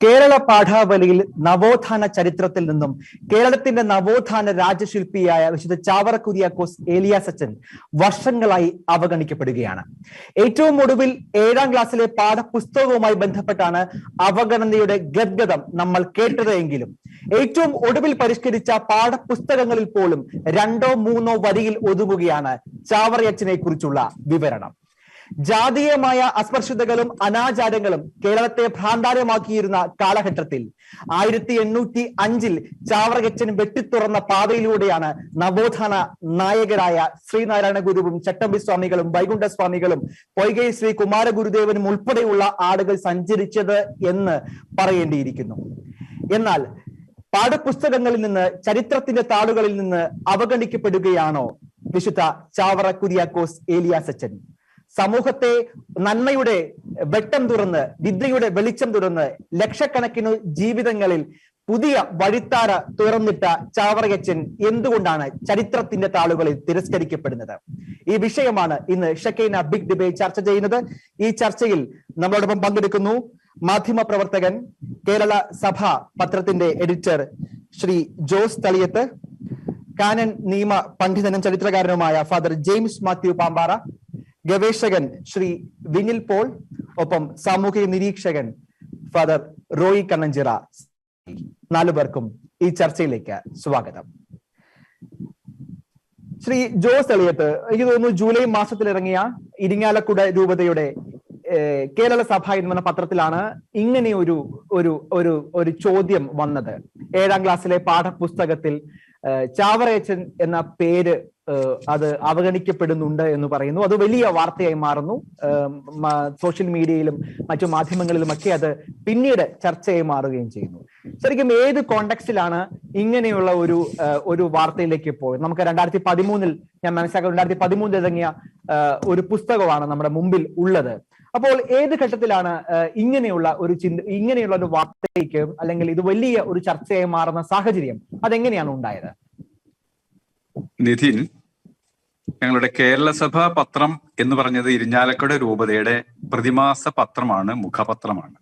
കേരള പാഠാവലിയിൽ നവോത്ഥാന ചരിത്രത്തിൽ നിന്നും കേരളത്തിന്റെ നവോത്ഥാന രാജശില്പിയായ വിശുദ്ധ ചാവറ കുര്യാക്കോസ് ഏലിയാസ് അച്ഛൻ വർഷങ്ങളായി അവഗണിക്കപ്പെടുകയാണ്. ഏറ്റവും ഒടുവിൽ 7ാം ക്ലാസ്സിലെ പാഠപുസ്തകവുമായി ബന്ധപ്പെട്ടാണ് അവഗണനയുടെ ഗദ്ഗതം നമ്മൾ കേട്ടത് എങ്കിലും ഏറ്റവും ഒടുവിൽ പരിഷ്കരിച്ച പാഠപുസ്തകങ്ങളിൽ പോലും 2ഓ 3ഓ വരിയിൽ ഒതുങ്ങുകയാണ് ചാവറയച്ചനെ കുറിച്ചുള്ള വിവരണം. ജാതീയമായ അസ്പർശതകളും അനാചാരങ്ങളും കേരളത്തെ ഭ്രാന്താരമാക്കിയിരുന്ന കാലഘട്ടത്തിൽ 1805 ചാവറയച്ചൻ വെട്ടിത്തുറന്ന പാതയിലൂടെയാണ് നവോത്ഥാന നായകരായ ശ്രീനാരായണ ഗുരുവും ചട്ടമ്പി സ്വാമികളും വൈകുണ്ഠ സ്വാമികളും പൊയ്കൈ ശ്രീ കുമാരഗുരുദേവനും ഉൾപ്പെടെയുള്ള ആളുകൾ സഞ്ചരിച്ചത് എന്ന് പറയേണ്ടിയിരിക്കുന്നു. എന്നാൽ പാഠപുസ്തകങ്ങളിൽ നിന്ന്, ചരിത്രത്തിന്റെ താളുകളിൽ നിന്ന് അവഗണിക്കപ്പെടുകയാണോ വിശുദ്ധ ചാവറ കുര്യാക്കോസ് ഏലിയാസ് അച്ഛൻ? സമൂഹത്തെ നന്മയുടെ വെട്ടം തുറന്ന്, വിദ്യയുടെ വെളിച്ചം തുറന്ന് ലക്ഷക്കണക്കിന് ജീവിതങ്ങളിൽ പുതിയ വഴിത്താര തുറന്നിട്ട ചാവറയച്ചൻ എന്തുകൊണ്ടാണ് ചരിത്രത്തിന്റെ താളുകളിൽ തിരസ്കരിക്കപ്പെടുന്നത്? ഈ വിഷയമാണ് ഇന്ന് ഷെക്കൈന ബിഗ് ഡിബേറ്റ് ചർച്ച ചെയ്യുന്നത്. ഈ ചർച്ചയിൽ നമ്മളോടൊപ്പം പങ്കെടുക്കുന്നു മാധ്യമ പ്രവർത്തകൻ, കേരള സഭ പത്രത്തിന്റെ എഡിറ്റർ ശ്രീ ജോസ് തളിയത്ത്, കാനൻ നിയമ പണ്ഡിതനും ചരിത്രകാരനുമായ ഫാദർ ജെയിംസ് മാത്യു പാമ്പാറ, ഗവേഷകൻ ശ്രീ വിനിൽ പോൾ, ഒപ്പം സാമൂഹിക നിരീക്ഷകൻ ഫാദർ റോയി കണ്ണഞ്ചിറ. 4 പേർക്കും ഈ ചർച്ചയിലേക്ക് സ്വാഗതം. ശ്രീ ജോസ് തളിയത്ത്, എനിക്ക് തോന്നുന്നു ജൂലൈ മാസത്തിൽ ഇറങ്ങിയ ഇരിങ്ങാലക്കുട രൂപതയുടെ കേരള സഭ എന്ന് പറഞ്ഞ പത്രത്തിലാണ് ഇങ്ങനെ ഒരു ചോദ്യം വന്നത്. 7ാം ക്ലാസ്സിലെ പാഠപുസ്തകത്തിൽ ചാവറയച്ചൻ എന്ന പേര് അത് അവഗണിക്കപ്പെടുന്നുണ്ട് എന്ന് പറയുന്നു. അത് വലിയ വാർത്തയായി മാറുന്നു. സോഷ്യൽ മീഡിയയിലും മറ്റു മാധ്യമങ്ങളിലുമൊക്കെ അത് പിന്നീട് ചർച്ചയായി മാറുകയും ചെയ്യുന്നു. ശരിക്കും ഏത് കോണ്ടെക്സ്റ്റിലാണ് ഇങ്ങനെയുള്ള ഒരു വാർത്തയിലേക്ക് പോയത്? നമുക്ക് 2013 ഞാൻ മനസ്സിലാക്കുന്നത് 2013 ഇറങ്ങിയ ഒരു പുസ്തകമാണ് നമ്മുടെ മുമ്പിൽ ഉള്ളത്. അപ്പോൾ ഏത് ഘട്ടത്തിലാണ് ഇങ്ങനെയുള്ള ഒരു വാർത്തയ്ക്ക്, അല്ലെങ്കിൽ ഇത് വലിയ ഒരു ചർച്ചയായി മാറുന്ന സാഹചര്യം അതെങ്ങനെയാണ് ഉണ്ടായത്? നിധിൻ, ഞങ്ങളുടെ കേരള സഭ പത്രം എന്ന് പറഞ്ഞത് ഇരിഞ്ഞാലക്കുട രൂപതയുടെ പ്രതിമാസ പത്രമാണ്, മുഖപത്രമാണ്.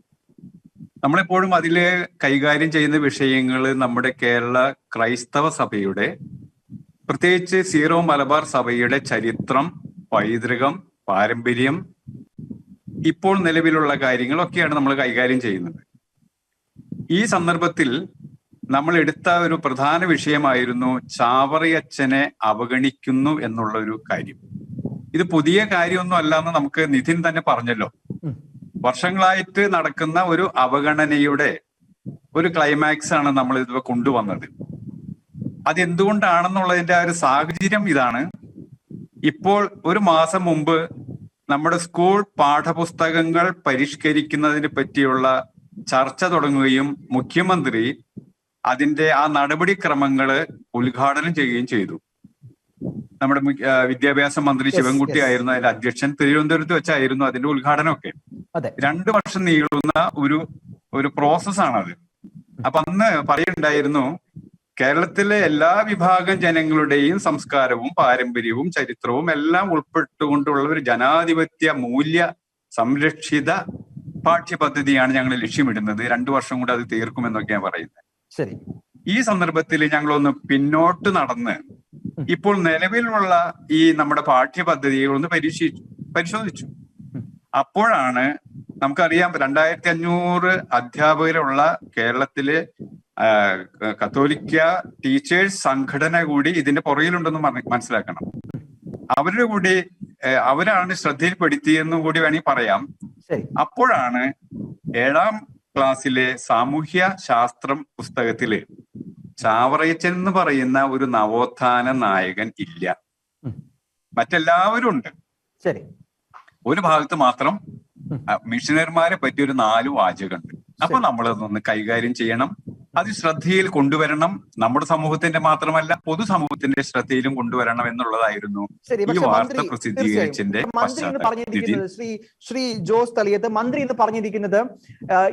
നമ്മളെപ്പോഴും അതില് കൈകാര്യം ചെയ്യുന്ന വിഷയങ്ങൾ നമ്മുടെ കേരള ക്രൈസ്തവ സഭയുടെ, പ്രത്യേകിച്ച് സീറോ മലബാർ സഭയുടെ ചരിത്രം, പൈതൃകം, പാരമ്പര്യം, ഇപ്പോൾ നിലവിലുള്ള കാര്യങ്ങളൊക്കെയാണ് നമ്മൾ കൈകാര്യം ചെയ്യുന്നത്. ഈ സന്ദർഭത്തിൽ നമ്മൾ എടുത്ത ഒരു പ്രധാന വിഷയമായിരുന്നു ചാവറയച്ചനെ അവഗണിക്കുന്നു എന്നുള്ള ഒരു കാര്യം. ഇത് പുതിയ കാര്യമൊന്നും അല്ലാന്ന് നമുക്ക് നിധിൻ തന്നെ പറഞ്ഞല്ലോ. വർഷങ്ങളായിട്ട് നടക്കുന്ന ഒരു അവഗണനയുടെ ഒരു ക്ലൈമാക്സ് ആണ് നമ്മൾ ഇത് കൊണ്ടുവന്നത്. അതെന്തുകൊണ്ടാണെന്നുള്ളതിന്റെ ആ ഒരു സാഹചര്യം ഇതാണ്. ഇപ്പോൾ ഒരു മാസം മുമ്പ് നമ്മുടെ സ്കൂൾ പാഠപുസ്തകങ്ങൾ പരിഷ്കരിക്കുന്നതിനെ പറ്റിയുള്ള ചർച്ച തുടങ്ങുകയും മുഖ്യമന്ത്രി അതിന്റെ ആ നടപടിക്രമങ്ങള് ഉദ്ഘാടനം ചെയ്യുകയും ചെയ്തു. നമ്മുടെ വിദ്യാഭ്യാസ മന്ത്രി ശിവൻകുട്ടി ആയിരുന്നു അതിന്റെ അധ്യക്ഷൻ. തിരുവനന്തപുരത്ത് വെച്ചായിരുന്നു അതിന്റെ ഉദ്ഘാടനമൊക്കെ. 2 വർഷം നീളുന്ന ഒരു പ്രോസസ്സാണത്. അപ്പൊ അന്ന് പറയുണ്ടായിരുന്നു, കേരളത്തിലെ എല്ലാ വിഭാഗം ജനങ്ങളുടെയും സംസ്കാരവും പാരമ്പര്യവും ചരിത്രവും എല്ലാം ഉൾപ്പെട്ടുകൊണ്ടുള്ള ഒരു ജനാധിപത്യ മൂല്യ സംരക്ഷിത പാഠ്യപദ്ധതിയാണ് ഞങ്ങൾ ലക്ഷ്യമിടുന്നത്. 2 വർഷം കൂടെ അത് തീർക്കുമെന്നൊക്കെയാണ് പറയുന്നത്. ശരി. ഈ സന്ദർഭത്തിൽ ഞങ്ങളൊന്ന് പിന്നോട്ട് നടന്ന് ഇപ്പോൾ നിലവിലുള്ള ഈ നമ്മുടെ പാഠ്യപദ്ധതികളൊന്ന് പരിശോധിച്ചു. അപ്പോഴാണ് നമുക്കറിയാം, 2500 അധ്യാപകരുള്ള കേരളത്തിലെ കത്തോലിക്ക ടീച്ചേഴ്സ് സംഘടന കൂടി ഇതിന്റെ പുറകിലുണ്ടെന്ന് മനസ്സിലാക്കണം. അവരുടെ കൂടി അവരാണ് ശ്രദ്ധയിൽപ്പെടുത്തിയെന്നും കൂടി വേണമെങ്കിൽ പറയാം. അപ്പോഴാണ് 7ാം ക്ലാസ്സിലെ സാമൂഹ്യ ശാസ്ത്രം പുസ്തകത്തില് ചാവറയച്ചൻ എന്ന് പറയുന്ന ഒരു നവോത്ഥാന നായകൻ ഇല്ല. മറ്റെല്ലാവരും ഉണ്ട്. ഒരു ഭാഗത്ത് മാത്രം മിഷനറിമാരെ പറ്റി ഒരു 4 വാചകമുണ്ട്. അപ്പൊ നമ്മളതൊന്ന് കൈകാര്യം ചെയ്യണം, അത് ശ്രദ്ധയിൽ കൊണ്ടുവരണം. നമ്മുടെ സമൂഹത്തിന്റെ മാത്രമല്ല, പൊതുസമൂഹത്തിന്റെ ശ്രദ്ധയിലും കൊണ്ടുവരണം എന്നുള്ളതായിരുന്നു ഈ വാർത്ത പ്രസിദ്ധീകരിച്ചതിന്റെ ശ്രീ ജോസ് തളിയത്ത്, മന്ത്രി എന്ന് പറഞ്ഞിരിക്കുന്നത്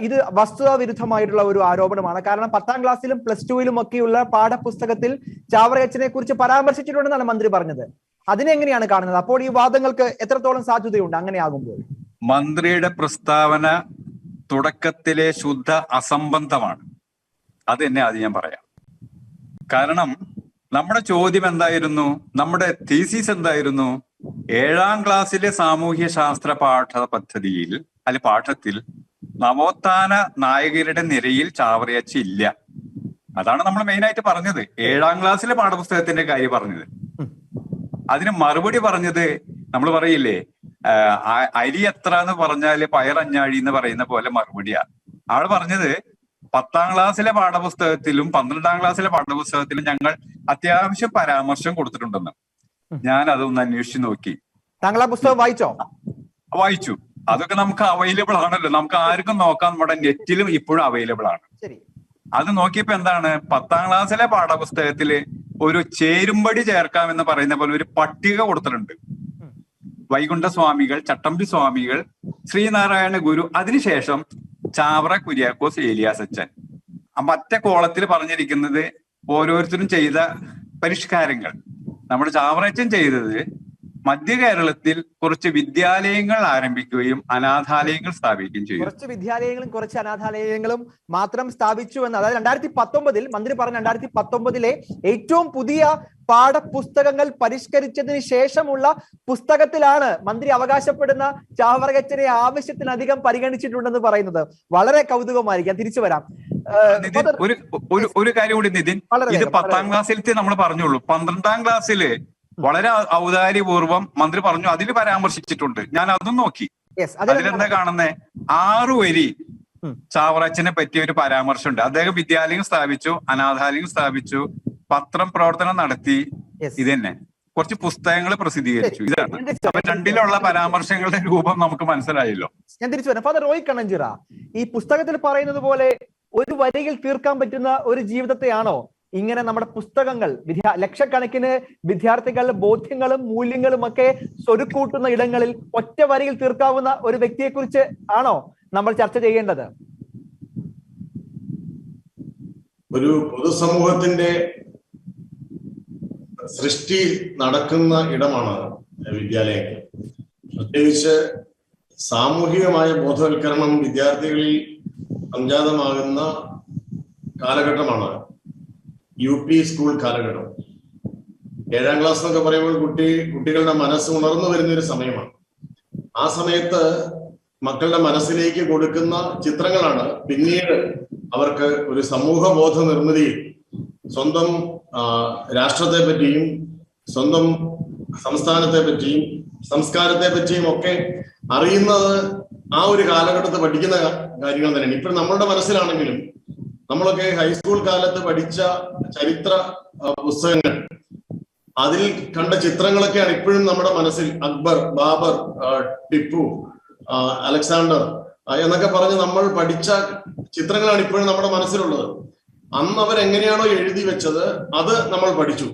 ഇത് വസ്തുതാവിരുദ്ധമായിട്ടുള്ള ഒരു ആരോപണമാണ്. കാരണം 10ാം ക്ലാസ്സിലും +2ലും ഒക്കെയുള്ള പാഠപുസ്തകത്തിൽ ചാവറയച്ചനെ കുറിച്ച് പരാമർശിച്ചിട്ടുണ്ടെന്നാണ് മന്ത്രി പറഞ്ഞത്. അതിനെങ്ങനെയാണ് കാണുന്നത്? അപ്പോൾ ഈ വാദങ്ങൾക്ക് എത്രത്തോളം സാധ്യതയുണ്ട് അങ്ങനെയാകുമ്പോൾ? മന്ത്രിയുടെ പ്രസ്താവന തുടക്കത്തിലെ ശുദ്ധ അസംബന്ധമാണ്. അത് തന്നെ ആദ്യം ഞാൻ പറയാം. കാരണം നമ്മുടെ ചോദ്യം എന്തായിരുന്നു, നമ്മുടെ തീസിസ് എന്തായിരുന്നു? 7ാം ക്ലാസ്സിലെ സാമൂഹ്യ ശാസ്ത്ര പാഠത്തിൽ നവോത്ഥാന നായകരുടെ നിരയിൽ ചാവറയച്ചൻ ഇല്ല. അതാണ് നമ്മൾ മെയിനായിട്ട് പറഞ്ഞത്. 7ാം ക്ലാസ്സിലെ പാഠപുസ്തകത്തിന്റെ കാര്യം പറഞ്ഞത്. അതിന് മറുപടി പറഞ്ഞത് നമ്മൾ പറയില്ലേ, അരി എത്ര എന്ന് പറഞ്ഞാല് പയറഞ്ഞാഴി എന്ന് പറയുന്ന പോലെ മറുപടിയാ. ആള് പറഞ്ഞത് 10ാം ക്ലാസ്സിലെ പാഠപുസ്തകത്തിലും 12ാം ക്ലാസ്സിലെ പാഠപുസ്തകത്തിലും ഞങ്ങൾ അത്യാവശ്യം പരാമർശം കൊടുത്തിട്ടുണ്ടെന്ന്. ഞാൻ അതൊന്ന് അന്വേഷിച്ച് നോക്കി. താങ്കൾ ആ പുസ്തകം വായിച്ചോ? വായിച്ചു. അതൊക്കെ നമുക്ക് അവൈലബിൾ ആണല്ലോ, നമുക്ക് ആർക്കും നോക്കാം, നമ്മുടെ നെറ്റിലും ഇപ്പോഴും അവൈലബിൾ ആണ്. അത് നോക്കിയപ്പോ എന്താണ്, 10ാം ക്ലാസ്സിലെ പാഠപുസ്തകത്തില് ഒരു ചേരുംപടി ചേർക്കാമെന്ന് പറയുന്ന പോലെ ഒരു പട്ടിക കൊടുത്തിട്ടുണ്ട്. വൈകുണ്ഠ സ്വാമികൾ, ചട്ടമ്പി സ്വാമികൾ, ശ്രീനാരായണ ഗുരു, അതിനുശേഷം ചാവറ കുര്യാക്കോസ് ഏലിയാസച്ചൻ. മറ്റേ കോളത്തിൽ പറഞ്ഞിരിക്കുന്നത് ഓരോരുത്തരും ചെയ്ത പരിഷ്കാരങ്ങൾ. നമ്മുടെ ചാവറയച്ചൻ ചെയ്തത് മധ്യ കേരളത്തിൽ കുറച്ച് വിദ്യാലയങ്ങൾ ആരംഭിക്കുകയും അനാഥാലയങ്ങൾ സ്ഥാപിക്കുകയും ചെയ്തു. കുറച്ച് വിദ്യാലയങ്ങളും കുറച്ച് അനാഥാലയങ്ങളും മാത്രം സ്ഥാപിച്ചു എന്ന്, അതായത് 2019 മന്ത്രി പറഞ്ഞ 2019 ഏറ്റവും പുതിയ പാഠപുസ്തകങ്ങൾ പരിഷ്കരിച്ചതിന് ശേഷമുള്ള പുസ്തകത്തിലാണ് മന്ത്രി അവകാശപ്പെടുന്ന ചാവറയച്ചനെ ആവശ്യത്തിലധികം പരിഗണിച്ചിട്ടുണ്ടെന്ന് പറയുന്നത്. വളരെ കൗതുകമായിരിക്കാം. തിരിച്ചു വരാം. ഒരു കാര്യം കൂടി നിതിൻ, ഇത് 10ാം ക്ലാസ്സിലത്തെ നമ്മൾ പറഞ്ഞുള്ളൂ. 12ാം ക്ലാസ്സില് വളരെ ഔദാര്യപൂർവ്വം മന്ത്രി പറഞ്ഞു, അതിൽ പരാമർശിച്ചിട്ടുണ്ട്. ഞാൻ അതും നോക്കി. അതിലെന്താ കാണുന്നേ, 6 വരി ചാവറയച്ചനെ പറ്റിയ ഒരു പരാമർശമുണ്ട്. അദ്ദേഹം വിദ്യാലയം സ്ഥാപിച്ചു, അനാഥാലയം സ്ഥാപിച്ചു, പത്രം പ്രവർത്തനം നടത്തി, ഇത് തന്നെ കുറച്ച് പുസ്തകങ്ങൾ പ്രസിദ്ധീകരിച്ചു. ഇതാണ്. അപ്പൊ രണ്ടിലുള്ള പരാമർശങ്ങളുടെ രൂപം നമുക്ക് മനസ്സിലായല്ലോ. ഞാൻ തിരിച്ചു വരാം. ഫാദർ റോയ് കണ്ണഞ്ചിറ, ഈ പുസ്തകത്തിൽ പറയുന്നത് പോലെ ഒരു വരിയിൽ തീർക്കാൻ പറ്റുന്ന ഒരു ജീവിതത്തെയാണോ ഇങ്ങനെ നമ്മുടെ പുസ്തകങ്ങൾ ലക്ഷക്കണക്കിന് വിദ്യാർത്ഥികളുടെ ബോധ്യങ്ങളും മൂല്യങ്ങളും ഒക്കെ സ്വരുക്കൂട്ടുന്ന ഇടങ്ങളിൽ ഒറ്റ വരിയിൽ തീർക്കാവുന്ന ഒരു വ്യക്തിയെ കുറിച്ച് ആണോ നമ്മൾ ചർച്ച ചെയ്യേണ്ടത്? ഒരു പൊതുസമൂഹത്തിന്റെ സൃഷ്ടി നടക്കുന്ന ഇടമാണ് വിദ്യാലയങ്ങൾ. പ്രത്യേകിച്ച് സാമൂഹികമായ ബോധവൽക്കരണം വിദ്യാർത്ഥികളിൽ സംജാതമാകുന്ന കാലഘട്ടമാണ് UP സ്കൂൾ കാലഘട്ടം. 7ാം ക്ലാസ് എന്നൊക്കെ പറയുമ്പോൾ കുട്ടികളുടെ മനസ്സ് ഉണർന്നു വരുന്ന ഒരു സമയമാണ്. ആ സമയത്ത് മക്കളുടെ മനസ്സിലേക്ക് കൊടുക്കുന്ന ചിത്രങ്ങളാണ് പിന്നീട് അവർക്ക് ഒരു സമൂഹ ബോധ നിർമ്മിതിയിൽ സ്വന്തം രാഷ്ട്രത്തെ പറ്റിയും സ്വന്തം സംസ്ഥാനത്തെ പറ്റിയും സംസ്കാരത്തെ പറ്റിയും ഒക്കെ അറിയുന്നത് ആ ഒരു കാലഘട്ടത്തിൽ പഠിക്കുന്ന കാര്യങ്ങൾ തന്നെയാണ്. ഇപ്പോഴും നമ്മളുടെ മനസ്സിലാണെങ്കിലും നമ്മളൊക്കെ ഹൈസ്കൂൾ കാലത്ത് പഠിച്ച ചരിത്ര പുസ്തകങ്ങൾ, അതിൽ കണ്ട ചിത്രങ്ങളൊക്കെയാണ് ഇപ്പോഴും നമ്മുടെ മനസ്സിൽ. അക്ബർ, ബാബർ, ടിപ്പു, അലക്സാണ്ടർ എന്നൊക്കെ പറഞ്ഞ് നമ്മൾ പഠിച്ച ചിത്രങ്ങളാണ് ഇപ്പോഴും നമ്മുടെ മനസ്സിലുള്ളത്. അന്ന് അവരെങ്ങനെയാണോ എഴുതി വെച്ചത് അത് നമ്മൾ പഠിച്ചു.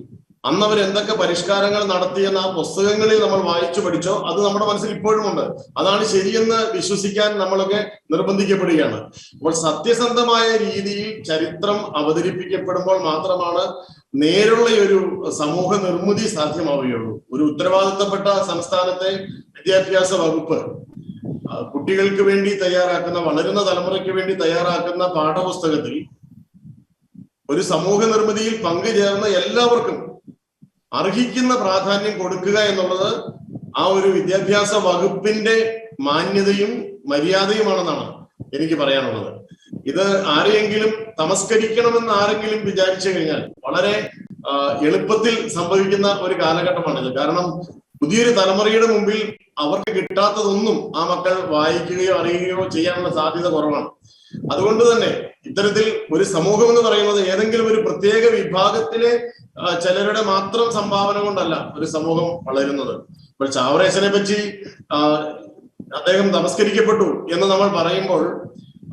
അന്ന് അവർ എന്തൊക്കെ പരിഷ്കാരങ്ങൾ നടത്തിയെന്ന് ആ പുസ്തകങ്ങളിൽ നമ്മൾ വായിച്ചു പഠിച്ചോ അത് നമ്മുടെ മനസ്സിൽ ഇപ്പോഴും ഉണ്ട്. അതാണ് ശരിയെന്ന് വിശ്വസിക്കാൻ നമ്മളൊക്കെ നിർബന്ധിക്കപ്പെടുകയാണ്. അപ്പോൾ സത്യസന്ധമായ രീതിയിൽ ചരിത്രം അവതരിപ്പിക്കപ്പെടുമ്പോൾ മാത്രമാണ് നേരുള്ള ഒരു സമൂഹ നിർമ്മിതി സാധ്യമാവുകയുള്ളൂ. ഒരു ഉത്തരവാദിത്തപ്പെട്ട സംസ്ഥാനത്തെ വിദ്യാഭ്യാസ വകുപ്പ് കുട്ടികൾക്ക് വേണ്ടി തയ്യാറാക്കുന്ന, വളരുന്ന തലമുറയ്ക്ക് വേണ്ടി തയ്യാറാക്കുന്ന പാഠപുസ്തകത്തിൽ ഒരു സമൂഹ നിർമ്മിതിയിൽ പങ്കുചേർന്ന എല്ലാവർക്കും അർഹിക്കുന്ന പ്രാധാന്യം കൊടുക്കുക എന്നുള്ളത് ആ ഒരു വിദ്യാഭ്യാസ വകുപ്പിന്റെ മാന്യതയും മര്യാദയുമാണെന്നാണ് എനിക്ക് പറയാനുള്ളത്. ഇത് ആരെയെങ്കിലും തമസ്കരിക്കണമെന്ന് ആരെങ്കിലും വിചാരിച്ചു കഴിഞ്ഞാൽ വളരെ എളുപ്പത്തിൽ സംഭവിക്കുന്ന ഒരു കാലഘട്ടമാണിത്. കാരണം പുതിയൊരു തലമുറയുടെ മുമ്പിൽ അവർക്ക് കിട്ടാത്തതൊന്നും ആ മക്കൾ വായിക്കുകയോ അറിയുകയോ ചെയ്യാനുള്ള സാധ്യത കുറവാണ്. അതുകൊണ്ട് തന്നെ ഇത്തരത്തിൽ ഒരു സമൂഹം എന്ന് പറയുന്നത് ഏതെങ്കിലും ഒരു പ്രത്യേക വിഭാഗത്തിലെ ചിലരുടെ മാത്രം സംഭാവന കൊണ്ടല്ല ഒരു സമൂഹം വളരുന്നത്. ഇപ്പോൾ ചാവറയച്ചനെ പറ്റി അദ്ദേഹം തമസ്കരിക്കപ്പെട്ടു എന്ന് നമ്മൾ പറയുമ്പോൾ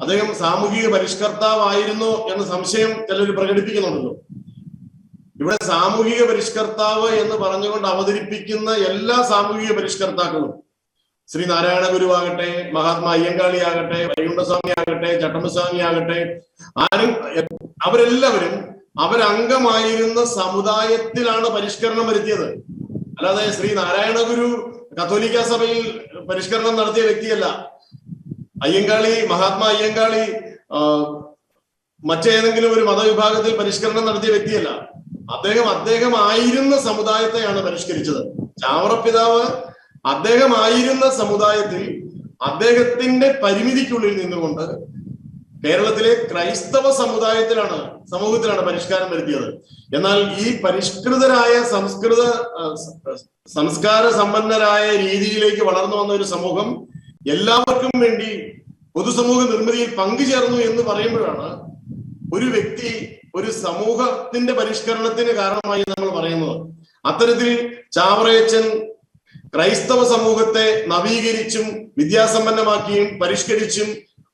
അദ്ദേഹം സാമൂഹിക പരിഷ്കർത്താവായിരുന്നു എന്ന സംശയം ചിലർ പ്രകടിപ്പിക്കുന്നുണ്ടല്ലോ. ഇവിടെ സാമൂഹിക പരിഷ്കർത്താവ് എന്ന് പറഞ്ഞുകൊണ്ട് അവതരിപ്പിക്കുന്ന എല്ലാ സാമൂഹിക പരിഷ്കർത്താക്കളും, ശ്രീ നാരായണ ഗുരുവാകട്ടെ, മഹാത്മാ അയ്യങ്കാളി ആകട്ടെ, വൈകുണ്ഠസ്വാമി ആകട്ടെ, ചട്ടമ്പസ്വാമി ആകട്ടെ, അവരെല്ലാവരും അവരംഗമായിരുന്ന സമുദായത്തിലാണ് പരിഷ്കരണം വരുത്തിയത്. അല്ലാതെ ശ്രീ നാരായണ ഗുരു കത്തോലിക്ക സഭയിൽ പരിഷ്കരണം നടത്തിയ വ്യക്തിയല്ല. അയ്യങ്കാളി, മഹാത്മാ അയ്യങ്കാളി മറ്റേതെങ്കിലും ഒരു മതവിഭാഗത്തിൽ പരിഷ്കരണം നടത്തിയ വ്യക്തിയല്ല. അദ്ദേഹം ആയിരുന്ന സമുദായത്തെയാണ് പരിഷ്കരിച്ചത്. ചാവറ പിതാവ് അദ്ദേഹമായിരുന്ന സമുദായത്തിൽ അദ്ദേഹത്തിന്റെ പരിമിതിക്കുള്ളിൽ നിന്നുകൊണ്ട് കേരളത്തിലെ ക്രൈസ്തവ സമൂഹത്തിലാണ് പരിഷ്കാരം വരുത്തിയത്. എന്നാൽ ഈ പരിഷ്കൃതരായ സംസ്കാര സമ്പന്നരായ രീതിയിലേക്ക് വളർന്നു വന്ന ഒരു സമൂഹം എല്ലാവർക്കും വേണ്ടി പൊതുസമൂഹ നിർമ്മിതിയിൽ പങ്കുചേർന്നു എന്ന് പറയുമ്പോഴാണ് ഒരു വ്യക്തി ഒരു സമൂഹത്തിന്റെ പരിഷ്കരണത്തിന് കാരണമായി നമ്മൾ പറയുന്നത്. അത്തരത്തിൽ ചാവറയച്ചൻ ക്രൈസ്തവ സമൂഹത്തെ നവീകരിച്ചും വിദ്യാസമ്പന്നമാക്കിയും പരിഷ്കരിച്ചും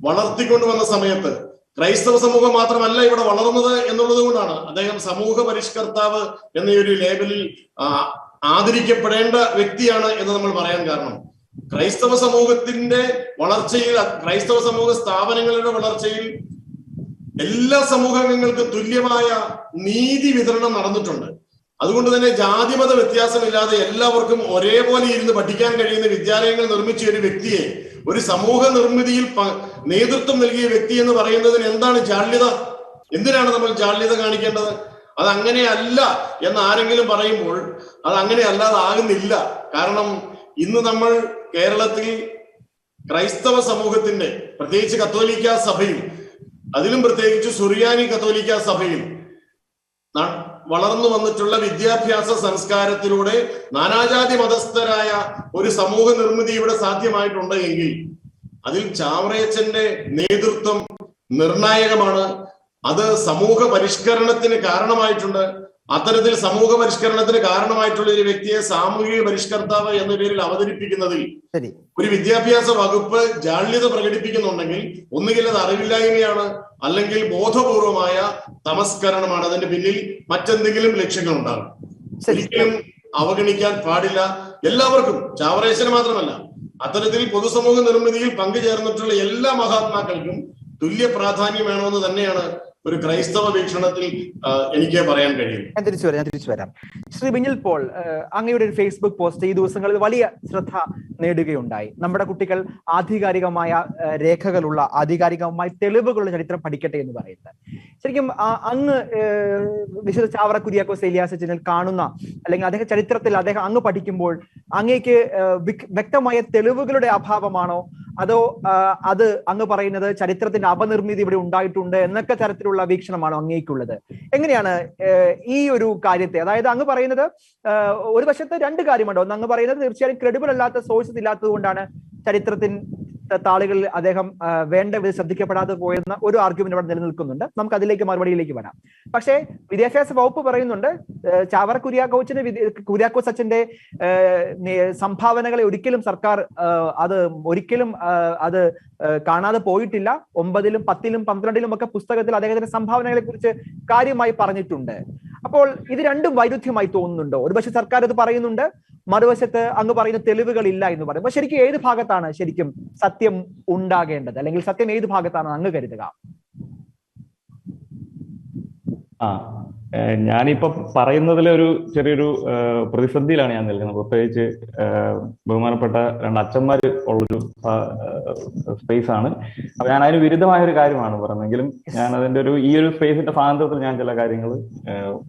വളർത്തിക്കൊണ്ടുവന്ന സമയത്ത് ക്രൈസ്തവ സമൂഹം മാത്രമല്ല ഇവിടെ വളർന്നത് എന്നുള്ളത് കൊണ്ടാണ് അദ്ദേഹം സമൂഹ പരിഷ്കർത്താവ് എന്ന ഒരു ലേബലിൽ ആദരിക്കപ്പെടേണ്ട വ്യക്തിയാണ് എന്ന് നമ്മൾ പറയാൻ കാരണം, ക്രൈസ്തവ സമൂഹത്തിന്റെ വളർച്ചയിൽ, ക്രൈസ്തവ സമൂഹ സ്ഥാപനങ്ങളുടെ വളർച്ചയിൽ എല്ലാ സമൂഹങ്ങൾക്കും തുല്യമായ നീതി വിതരണം നടന്നിട്ടുണ്ട്. അതുകൊണ്ട് തന്നെ ജാതിമത വ്യത്യാസമില്ലാതെ എല്ലാവർക്കും ഒരേപോലെ ഇരുന്ന് പഠിക്കാൻ കഴിയുന്ന വിദ്യാലയങ്ങൾ നിർമ്മിച്ച ഒരു വ്യക്തിയെ, ഒരു സമൂഹ നിർമ്മിതിയിൽ നേതൃത്വം നൽകിയ വ്യക്തി എന്ന് പറയുന്നതിന് എന്താണ് ജാള്യത? എന്തിനാണ് നമ്മൾ ജാള്യത കാണിക്കേണ്ടത്? അത് അങ്ങനെയല്ല എന്ന് ആരെങ്കിലും പറയുമ്പോൾ അത് അങ്ങനെ അല്ലാതാകുന്നില്ല. കാരണം ഇന്ന് നമ്മൾ കേരളത്തിൽ ക്രൈസ്തവ സമൂഹത്തിന്റെ, പ്രത്യേകിച്ച് കത്തോലിക്ക സഭയിൽ, അതിലും പ്രത്യേകിച്ച് സുറിയാനി കത്തോലിക്ക സഭയിൽ വളർന്നു വന്നിട്ടുള്ള വിദ്യാഭ്യാസ സംസ്കാരത്തിലൂടെ നാനാജാതി മതസ്ഥരായ ഒരു സമൂഹ നിർമ്മിതി ഇവിടെ സാധ്യമായിട്ടുണ്ട് എങ്കിൽ അതിൽ ചാവറയച്ചന്റെ നേതൃത്വം നിർണായകമാണ്. അത് സമൂഹ പരിഷ്കരണത്തിന് കാരണമായിട്ടുണ്ട്. അത്തരത്തിൽ സമൂഹ പരിഷ്കരണത്തിന് കാരണമായിട്ടുള്ള ഒരു വ്യക്തിയെ സാമൂഹിക പരിഷ്കർത്താവ് എന്ന പേരിൽ അവതരിപ്പിക്കുന്നതിൽ ഒരു വിദ്യാഭ്യാസ വകുപ്പ് ജാള്യത പ്രകടിപ്പിക്കുന്നുണ്ടെങ്കിൽ ഒന്നുകിൽ അത് അറിവില്ലായ്മയാണ്, അല്ലെങ്കിൽ ബോധപൂർവമായ തമസ്കരണമാണ്. അതിന്റെ പിന്നിൽ മറ്റെന്തെങ്കിലും ലക്ഷ്യങ്ങൾ ഉണ്ടാകും. ഒരിക്കലും അവഗണിക്കാൻ പാടില്ല. എല്ലാവർക്കും, ചാവറയച്ചന് മാത്രമല്ല, അത്തരത്തിൽ പൊതുസമൂഹ നിർമ്മിതിയിൽ പങ്കുചേർന്നിട്ടുള്ള എല്ലാ മഹാത്മാക്കൾക്കും തുല്യ പ്രാധാന്യം വേണമെന്ന് തന്നെയാണ് ഒരു ക്രൈസ്തവ വീക്ഷണത്തിൽ എനിക്ക് പറയാൻ കഴിയും. ഞാൻ തിരിച്ചു വരാം. ശ്രീ ബിനിൽ പോൾ, അങ്ങയുടെ ഒരു ഫേസ്ബുക്ക് പോസ്റ്റ് ഈ ദിവസങ്ങളിൽ വലിയ ശ്രദ്ധ നേടുകയുണ്ടായി. നമ്മുടെ കുട്ടികൾ ആധികാരികമായ രേഖകളുള്ള, ആധികാരികമായ തെളിവുകളുള്ള ചരിത്രം പഠിക്കട്ടെ എന്ന് പറയുന്നത്. ശരിക്കും അങ്ങ് വിശുദ്ധ ചാവറ കുര്യാക്കോസ് ഏലിയാസ് അച്ഛനിൽ കാണുന്ന, അല്ലെങ്കിൽ അദ്ദേഹം ചരിത്രത്തിൽ അങ്ങ് പഠിക്കുമ്പോൾ അങ്ങേക്ക് വ്യക്തമായ തെളിവുകളുടെ അഭാവമാണോ, അതോ അത് അങ്ങ് പറയുന്നത് ചരിത്രത്തിന്റെ അപനിർമ്മിതി ഇവിടെ ഉണ്ടായിട്ടുണ്ട് എന്നൊക്കെ തരത്തിലുള്ള വീക്ഷണമാണോ അങ്ങേക്കുള്ളത്? എങ്ങനെയാണ് ഈ ഒരു കാര്യത്തെ, അതായത് അങ്ങ് പറയുന്നത് ഒരു വശത്ത് രണ്ട് കാര്യമുണ്ടോ. ഒന്ന്, അങ്ങ് പറയുന്നത് തീർച്ചയായും ക്രെഡിബിൾ അല്ലാത്ത സോഴ്സസ് ഇല്ലാത്തത് കൊണ്ടാണ് ചരിത്രത്തിന് താളുകളിൽ അദ്ദേഹം വേണ്ട വിധം ശ്രദ്ധിക്കപ്പെടാതെ പോയെന്ന ഒരു ആർഗ്യുമെന്റ് അവിടെ നിലനിൽക്കുന്നുണ്ട്. നമുക്ക് അതിലേക്ക് മറുപടിയിലേക്ക് വരാം. പക്ഷേ വിദ്യാഭ്യാസ വകുപ്പ് പറയുന്നുണ്ട് ചാവറ കുര്യാക്കോസ് അച്ഛന്റെ സംഭാവനകളെ ഒരിക്കലും സർക്കാർ അത് കാണാതെ പോയിട്ടില്ല. 9ലും 10ലും 12ലും ഒക്കെ പുസ്തകത്തിൽ അദ്ദേഹത്തിന്റെ സംഭാവനകളെ കുറിച്ച് കാര്യമായി പറഞ്ഞിട്ടുണ്ട്. അപ്പോൾ ഇത് രണ്ടും വൈരുദ്ധ്യമായി തോന്നുന്നുണ്ടോ? ഒരു പക്ഷേ സർക്കാർ ഇത് പറയുന്നുണ്ട്, മറുവശത്ത് അങ്ങ് പറയുന്ന തെളിവുകൾ ഇല്ല എന്ന് പറയും. അപ്പൊ ശരിക്കും ഏത് ഭാഗത്താണ് ശരിക്കും സത്യം ഉണ്ടാകേണ്ടത്, അല്ലെങ്കിൽ സത്യം ഏത് ഭാഗത്താണ് അങ്ങ് കരുതുക? ഞാനിപ്പോ പറയുന്നതിലെ ഒരു ചെറിയൊരു പ്രതിസന്ധിയിലാണ് ഞാൻ നിൽക്കുന്നത്. പ്രത്യേകിച്ച് ബഹുമാനപ്പെട്ട രണ്ട് അച്ഛന്മാർ ഉള്ളൊരു സ്പേസ് ആണ്. അപ്പൊ ഞാൻ അതിന് വിരുദ്ധമായ ഒരു കാര്യമാണ് പറയുന്നതെങ്കിലും ഞാൻ അതിന്റെ ഈ ഒരു സ്പേസിന്റെ സ്വാതന്ത്ര്യത്തിൽ ഞാൻ ചില കാര്യങ്ങൾ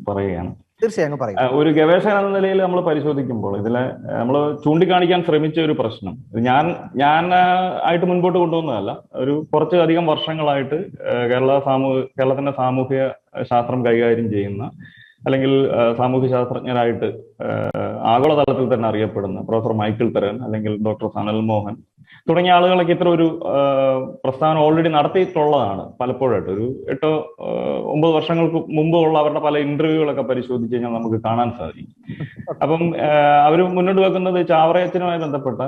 പറയുകയാണ്. തീർച്ചയായും. ഒരു ഗവേഷകൻ എന്ന നിലയിൽ നമ്മൾ പരിശോധിക്കുമ്പോൾ ഇതിലെ നമ്മൾ ചൂണ്ടിക്കാണിക്കാൻ ശ്രമിച്ച ഒരു പ്രശ്നം, ഞാൻ ആയിട്ട് മുൻപോട്ട് കൊണ്ടുവന്നതല്ല, ഒരു കുറച്ചധികം വർഷങ്ങളായിട്ട് കേരളത്തിന്റെ സാമൂഹിക ശാസ്ത്രം കൈകാര്യം ചെയ്യുന്ന, അല്ലെങ്കിൽ സാമൂഹ്യ ശാസ്ത്രജ്ഞരായിട്ട് ആഗോളതലത്തിൽ തന്നെ അറിയപ്പെടുന്ന പ്രൊഫസർ മൈക്കിൾ തെരൻ, അല്ലെങ്കിൽ ഡോക്ടർ സനൽ മോഹൻ തുടങ്ങിയ ആളുകളൊക്കെ ഇത്ര ഒരു പ്രസ്താവന ഓൾറെഡി നടത്തിയിട്ടുള്ളതാണ്. പലപ്പോഴായിട്ട് ഒരു 8-9 വർഷങ്ങൾക്ക് മുമ്പ് ഉള്ള അവരുടെ പല ഇന്റർവ്യൂകളൊക്കെ പരിശോധിച്ച് കഴിഞ്ഞാൽ നമുക്ക് കാണാൻ സാധിക്കും. അപ്പം അവർ മുന്നോട്ട് വെക്കുന്നത് ചാവറയച്ചനുമായി ബന്ധപ്പെട്ട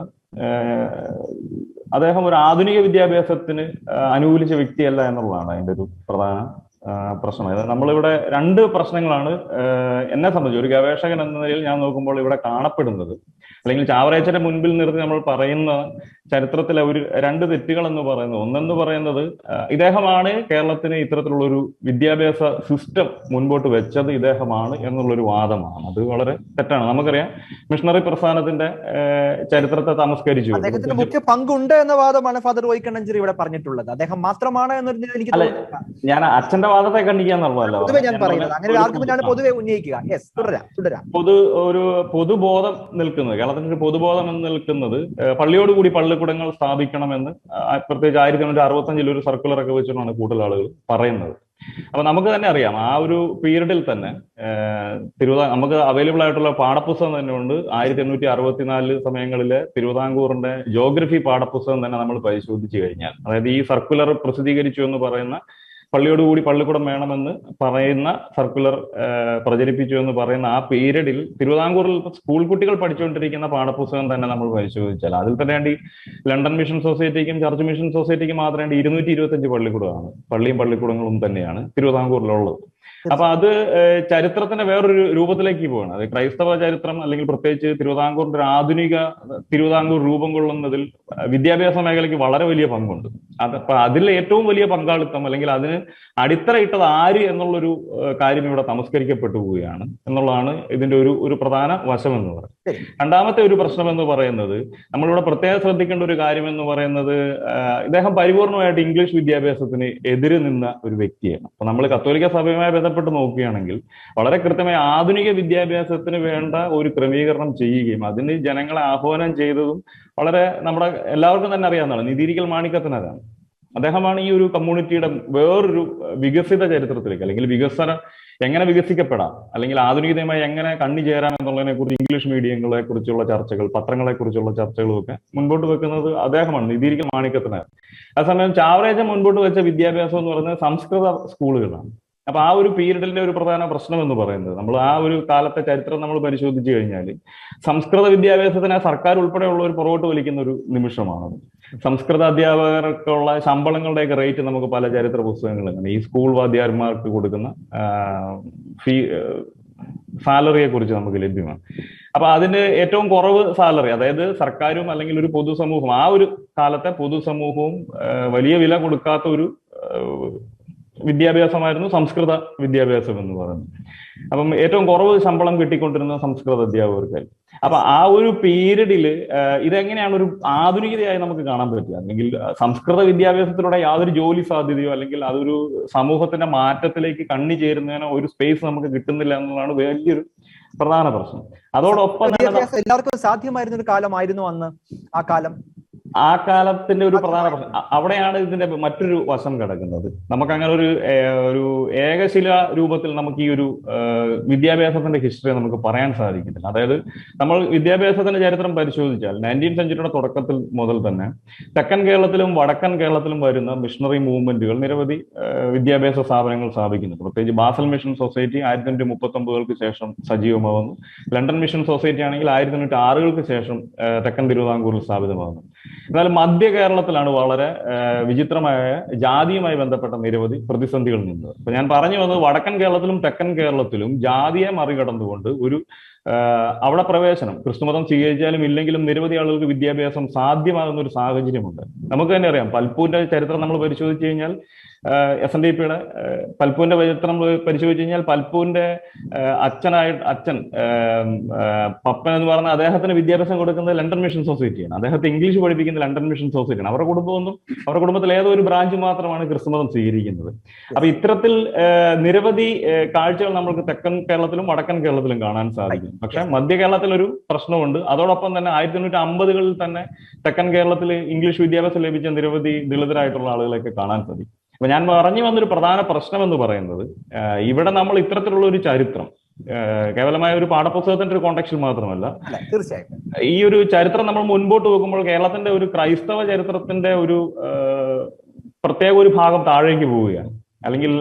അദ്ദേഹം ഒരു ആധുനിക വിദ്യാഭ്യാസത്തിന് അനുകൂലിച്ച വ്യക്തിയല്ല എന്നുള്ളതാണ് അതിന്റെ ഒരു പ്രധാന പ്രശ്നം. അതായത് നമ്മളിവിടെ രണ്ട് പ്രശ്നങ്ങളാണ് എന്നെ സംബന്ധിച്ച് ഒരു ഗവേഷകൻ എന്ന നിലയിൽ ഞാൻ നോക്കുമ്പോൾ ഇവിടെ കാണപ്പെടുന്നത്, അല്ലെങ്കിൽ ചാവറയച്ചന്റെ മുൻപിൽ നിർത്തി നമ്മൾ പറയുന്ന ചരിത്രത്തിലെ ഒരു രണ്ട് തെറ്റുകൾ എന്ന് പറയുന്നത്, ഒന്നെന്ന് പറയുന്നത് ഇദ്ദേഹമാണ് കേരളത്തിന് ഇത്തരത്തിലുള്ള ഒരു വിദ്യാഭ്യാസ സിസ്റ്റം മുൻപോട്ട് വെച്ചത് ഇദ്ദേഹമാണ് എന്നുള്ളൊരു വാദമാണ്. അത് വളരെ തെറ്റാണ്. നമുക്കറിയാം മിഷണറി പ്രസ്ഥാനത്തിന്റെ ചരിത്രത്തെ തമസ്കരിച്ചു. അദ്ദേഹത്തിന് മുഖ്യ പങ്കുണ്ട് എന്ന വാദമാണ് ഫാദർ റോയ് കണ്ണഞ്ചേരി ഇവിടെ പറഞ്ഞിട്ടുള്ളത്. അദ്ദേഹം മാത്രമാണ് എന്നൊരു എനിക്ക് തോന്നുന്നില്ല. ഞാൻ അച്ഛന്റെ വാദത്തെ ഖണ്ഡിക്കാന്നുള്ളതല്ലോ പൊതുവെ ഞാൻ പറയുന്നത്. അങ്ങനെ ഒരു ആർഗ്യുമെന്റാണ് പൊതുവെ ഉന്നയിക്കുക. യെസ്, തുടരാം. ഒരു പൊതുബോധം നിൽക്കുന്നത്, കേരളത്തിന്റെ ഒരു പൊതുബോധം എന്ന് നിൽക്കുന്നത് പള്ളിയോടുകൂടി പള്ളിക്കൂടങ്ങൾ സ്ഥാപിക്കണമെന്ന് പ്രത്യേകിച്ച് 1965 ഒരു സർക്കുലർ ഒക്കെ വെച്ചിട്ടാണ് കൂടുതൽ ആളുകൾ പറയുന്നത്. അപ്പൊ നമുക്ക് തന്നെ അറിയാം ആ ഒരു പീരീഡിൽ തന്നെ നമുക്ക് അവൈലബിൾ ആയിട്ടുള്ള പാഠപുസ്തകം തന്നെ ഉണ്ട്. 1864 സമയങ്ങളിലെ തിരുവിതാംകൂറിന്റെ ജോഗ്രഫി പാഠപുസ്തകം തന്നെ നമ്മൾ പരിശോധിച്ചു കഴിഞ്ഞാൽ, അതായത് ഈ സർക്കുലർ പ്രസിദ്ധീകരിച്ചു എന്ന് പറയുന്ന പള്ളിയോടുകൂടി പള്ളിക്കൂടം വേണമെന്ന് പറയുന്ന സർക്കുലർ പ്രചരിപ്പിച്ചു എന്ന് പറയുന്ന ആ പീരീഡിൽ തിരുവിതാംകൂറിൽ സ്കൂൾ കുട്ടികൾ പഠിച്ചുകൊണ്ടിരിക്കുന്ന പാഠപുസ്തകം തന്നെ നമ്മൾ പരിശോധിച്ചാൽ അതിൽ തന്നെ വേണ്ടി ലണ്ടൻ മിഷൻ സൊസൈറ്റിക്കും ചർച്ച് മിഷൻ സൊസൈറ്റിക്കും മാത്രം വേണ്ടി 225 പള്ളിക്കൂടമാണ്, പള്ളിയും പള്ളിക്കൂടങ്ങളും തന്നെയാണ് തിരുവിതാംകൂറിലുള്ളത്. അപ്പൊ അത് ചരിത്രത്തിന്റെ വേറൊരു രൂപത്തിലേക്ക് പോവാണ്. അത് ക്രൈസ്തവ ചരിത്രം അല്ലെങ്കിൽ പ്രത്യേകിച്ച് തിരുവിതാംകൂറിന്റെ ഒരു ആധുനിക തിരുവിതാംകൂർ രൂപം കൊള്ളുന്നതിൽ വിദ്യാഭ്യാസ മേഖലയ്ക്ക് വളരെ വലിയ പങ്കുണ്ട്. അപ്പൊ അതിൽ ഏറ്റവും വലിയ പങ്കാളിത്തം അല്ലെങ്കിൽ അതിന് അടിത്തറയിട്ടത് ആര് എന്നുള്ളൊരു കാര്യം ഇവിടെ തമസ്കരിക്കപ്പെട്ടു പോവുകയാണ് എന്നുള്ളതാണ് ഇതിന്റെ ഒരു പ്രധാന വശം എന്ന് പറയുന്നത്. രണ്ടാമത്തെ ഒരു പ്രശ്നം എന്ന് പറയുന്നത്, നമ്മളിവിടെ പ്രത്യേകം ശ്രദ്ധിക്കേണ്ട ഒരു കാര്യം എന്ന് പറയുന്നത്, ഇദ്ദേഹം പരിപൂർണമായിട്ട് ഇംഗ്ലീഷ് വിദ്യാഭ്യാസത്തിന് എതിര് നിന്ന ഒരു വ്യക്തിയാണ്. അപ്പൊ നമ്മൾ കത്തോലിക്ക സഭയുമായി ബന്ധപ്പെട്ട് നോക്കുകയാണെങ്കിൽ വളരെ കൃത്യമായി ആധുനിക വിദ്യാഭ്യാസത്തിന് വേണ്ട ഒരു ക്രമീകരണം ചെയ്യുകയും അതിന് ജനങ്ങളെ ആഹ്വാനം ചെയ്തതും വളരെ നമ്മുടെ എല്ലാവർക്കും തന്നെ അറിയാവുന്നതാണ് നീതിരിക്കൽ മാണിക്കത്തിനാരാണ്. അദ്ദേഹമാണ് ഈ ഒരു കമ്മ്യൂണിറ്റിയുടെ വേറൊരു വികസിത ചരിത്രത്തിലേക്ക് അല്ലെങ്കിൽ വികസനം എങ്ങനെ വികസിക്കപ്പെടാം അല്ലെങ്കിൽ ആധുനികതയുമായി എങ്ങനെ കണ്ണിചേരാം എന്നുള്ളതിനെ കുറിച്ച് ഇംഗ്ലീഷ് മീഡിയങ്ങളെ കുറിച്ചുള്ള ചർച്ചകൾ, പത്രങ്ങളെ കുറിച്ചുള്ള ചർച്ചകളും ഒക്കെ മുൻപോട്ട് വെക്കുന്നത് അദ്ദേഹമാണ്, നീതിരിക്കൽ മാണിക്കത്തിനാർ. അതേസമയം ചാവറയച്ചൻ മുൻപോട്ട് വെച്ച വിദ്യാഭ്യാസം എന്ന് പറയുന്നത് സംസ്കൃത സ്കൂളുകളാണ്. അപ്പൊ ആ ഒരു പീരീഡിന്റെ ഒരു പ്രധാന പ്രശ്നം എന്ന് പറയുന്നത്, നമ്മൾ ആ ഒരു കാലത്തെ ചരിത്രം നമ്മൾ പരിശോധിച്ചു കഴിഞ്ഞാൽ സംസ്കൃത വിദ്യാഭ്യാസത്തിന് സർക്കാർ ഉൾപ്പെടെയുള്ള ഒരു പുറകോട്ട് വലിക്കുന്ന ഒരു നിമിഷമാണത്. സംസ്കൃത അധ്യാപകർക്കുള്ള ശമ്പളങ്ങളുടെയൊക്കെ റേറ്റ് നമുക്ക് പല ചരിത്ര പുസ്തകങ്ങളും ഈ സ്കൂൾ വാദ്യാന്മാർക്ക് കൊടുക്കുന്ന സാലറിയെ കുറിച്ച് നമുക്ക് ലഭ്യമാണ്. അപ്പൊ അതിന്റെ ഏറ്റവും കുറവ് സാലറി, അതായത് സർക്കാരും അല്ലെങ്കിൽ ഒരു പൊതുസമൂഹം, ആ ഒരു കാലത്തെ പൊതുസമൂഹവും വലിയ വില കൊടുക്കാത്ത ഒരു വിദ്യാഭ്യാസമായിരുന്നു സംസ്കൃത വിദ്യാഭ്യാസം എന്ന് പറയുന്നത്. അപ്പം ഏറ്റവും കുറവ് ശമ്പളം കിട്ടിക്കൊണ്ടിരുന്ന സംസ്കൃത അധ്യാപകർക്കായി. അപ്പൊ ആ ഒരു പീരീഡിൽ ഇതെങ്ങനെയാണ് ഒരു ആധുനികതയായി നമുക്ക് കാണാൻ പറ്റുക, അല്ലെങ്കിൽ സംസ്കൃത വിദ്യാഭ്യാസത്തിലൂടെ യാതൊരു ജോലി സാധ്യതയോ അല്ലെങ്കിൽ അതൊരു സമൂഹത്തിന്റെ മാറ്റത്തിലേക്ക് കണ്ണി ചേരുന്നതിനോ ഒരു സ്പേസ് നമുക്ക് കിട്ടുന്നില്ല എന്നുള്ളതാണ് വലിയൊരു പ്രധാന പ്രശ്നം. അതോടൊപ്പം തന്നെ എല്ലാവർക്കും സാധ്യമായിരുന്ന ഒരു കാലമായിരുന്നു അന്ന് ആ കാലത്തിന്റെ ഒരു പ്രധാന പ്രശ്നം അവിടെയാണ് ഇതിന്റെ മറ്റൊരു വശം കിടക്കുന്നത്. നമുക്ക് അങ്ങനെ ഒരു ഏകശില രൂപത്തിൽ നമുക്ക് ഈ ഒരു വിദ്യാഭ്യാസത്തിന്റെ ഹിസ്റ്ററി നമുക്ക് പറയാൻ സാധിക്കുന്നില്ല. അതായത് നമ്മൾ വിദ്യാഭ്യാസത്തിന്റെ ചരിത്രം പരിശോധിച്ചാൽ 19th സെഞ്ചുറിയുടെ തുടക്കത്തിൽ മുതൽ തന്നെ തെക്കൻ കേരളത്തിലും വടക്കൻ കേരളത്തിലും വരുന്ന മിഷണറി മൂവ്മെന്റുകൾ നിരവധി വിദ്യാഭ്യാസ സ്ഥാപനങ്ങൾ സ്ഥാപിക്കുന്നുണ്ട്. പ്രത്യേകിച്ച് ബാസൽ മിഷൻ സൊസൈറ്റി 1839 ശേഷം സജീവമാകുന്നു. ലണ്ടൻ മിഷൻ സൊസൈറ്റി ആണെങ്കിൽ 1806 ശേഷം തെക്കൻ തിരുവിതാംകൂറിൽ സ്ഥാപിതമാകുന്നു. എന്നാൽ മധ്യ കേരളത്തിലാണ് വളരെ വിചിത്രമായ ജാതിയുമായി ബന്ധപ്പെട്ട നിരവധി പ്രതിസന്ധികൾ നിന്നത്. അപ്പൊ ഞാൻ പറഞ്ഞു വന്നത് വടക്കൻ കേരളത്തിലും തെക്കൻ കേരളത്തിലും ജാതിയെ മറികടന്നുകൊണ്ട് ഒരു അവിടെ പ്രവേശനം, ക്രിസ്തുമതം സ്വീകരിച്ചാലും ഇല്ലെങ്കിലും നിരവധി ആളുകൾക്ക് വിദ്യാഭ്യാസം സാധ്യമാകുന്ന ഒരു സാഹചര്യമുണ്ട്. നമുക്ക് തന്നെ അറിയാം, പൽപ്പൂരിന്റെ ചരിത്രം നമ്മൾ പരിശോധിച്ചു കഴിഞ്ഞാൽ SNDPയുടെ പൽപ്പൂരിന്റെ ചരിത്രം പരിശോധിച്ചു കഴിഞ്ഞാൽ പൽപ്പൂരിന്റെ അച്ഛൻ പപ്പൻ എന്ന് പറഞ്ഞ അദ്ദേഹത്തിന് വിദ്യാഭ്യാസം കൊടുക്കുന്നത് ലണ്ടൻ മിഷൻ സൊസൈറ്റിയാണ്. അദ്ദേഹത്തെ ഇംഗ്ലീഷ് പഠിപ്പിക്കുന്നത് ലണ്ടൻ മിഷൻ സൊസൈറ്റിയാണ്. അവരുടെ കുടുംബത്തിൽ ഏതോ ഒരു ബ്രാഞ്ച് മാത്രമാണ് ക്രിസ്തുമതം സ്വീകരിക്കുന്നത്. അപ്പൊ ഇത്തരത്തിൽ നിരവധി കാഴ്ചകൾ നമുക്ക് തെക്കൻ കേരളത്തിലും വടക്കൻ കേരളത്തിലും കാണാൻ സാധിക്കും. പക്ഷെ മധ്യ കേരളത്തിൽ ഒരു പ്രശ്നമുണ്ട്. അതോടൊപ്പം തന്നെ 1850-കളിൽ തന്നെ തെക്കൻ കേരളത്തിൽ ഇംഗ്ലീഷ് വിദ്യാഭ്യാസം ലഭിച്ച നിരവധി ദളിതരായിട്ടുള്ള ആളുകളെയൊക്കെ കാണാൻ സാധിക്കും. അപ്പൊ ഞാൻ പറഞ്ഞു വന്നൊരു പ്രധാന പ്രശ്നം എന്ന് പറയുന്നത്, ഇവിടെ നമ്മൾ ഇത്തരത്തിലുള്ള ഒരു ചരിത്രം കേവലമായ ഒരു പാഠപുസ്തകത്തിന്റെ ഒരു കോണ്ടെക്സ്റ്റിൽ മാത്രമല്ല, തീർച്ചയായും ഈ ഒരു ചരിത്രം നമ്മൾ മുൻപോട്ട് വെക്കുമ്പോൾ കേരളത്തിന്റെ ഒരു ക്രൈസ്തവ ചരിത്രത്തിന്റെ ഒരു പ്രത്യേക ഒരു ഭാഗം താഴേക്ക് പോവുകയാണ്. അല്ലെങ്കിൽ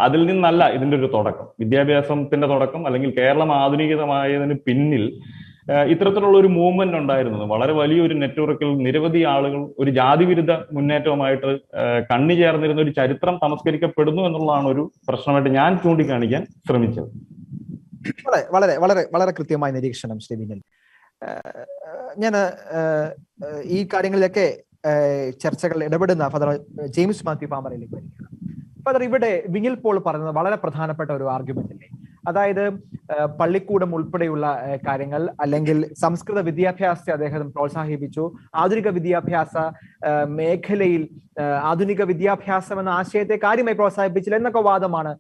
അതിൽ നിന്നല്ല ഇതിന്റെ ഒരു തുടക്കം, വിദ്യാഭ്യാസത്തിന്റെ തുടക്കം അല്ലെങ്കിൽ കേരളം ആധുനികതമായതിന് പിന്നിൽ ഇത്തരത്തിലുള്ള ഒരു മൂവ്മെന്റ് ഉണ്ടായിരുന്നത് വളരെ വലിയൊരു നെറ്റ്വർക്കിൽ നിരവധി ആളുകൾ ഒരു ജാതിവിരുദ്ധ മുന്നേറ്റവുമായിട്ട് കണ്ണി ചേർന്നിരുന്ന ഒരു ചരിത്രം തമസ്കരിക്കപ്പെടുന്നു എന്നുള്ളതാണ് ഒരു പ്രശ്നമായിട്ട് ഞാൻ ചൂണ്ടിക്കാണിക്കാൻ ശ്രമിച്ചത്. വളരെ വളരെ വളരെ കൃത്യമായ നിരീക്ഷണം ശ്രീ വിനിൽ. ഞാൻ ഈ കാര്യങ്ങളിലൊക്കെ ചർച്ചകൾ ഇടപെടുന്ന ഫാദർ ജെയിംസ് മാത്യു പാമറയിലേക്ക് വരികയാണ്. ഫാദർ, ഇവിടെ വിനിൽ പോൾ പറയുന്നത് വളരെ പ്രധാനപ്പെട്ട ഒരു ആർഗ്യുമെന്റ് അല്ലേ? അതായത് പള്ളിക്കൂടം ഉൾപ്പെടെയുള്ള കാര്യങ്ങൾ, അല്ലെങ്കിൽ സംസ്കൃത വിദ്യാഭ്യാസത്തെ അദ്ദേഹം പ്രോത്സാഹിപ്പിച്ചു. ആധുനിക വിദ്യാഭ്യാസ മേഖലയിൽ ആധുനിക വിദ്യാഭ്യാസം എന്ന ആശയത്തെ കാര്യമായി പ്രോത്സാഹിപ്പിച്ചില്ല എന്നൊക്കെ വാദമാണ്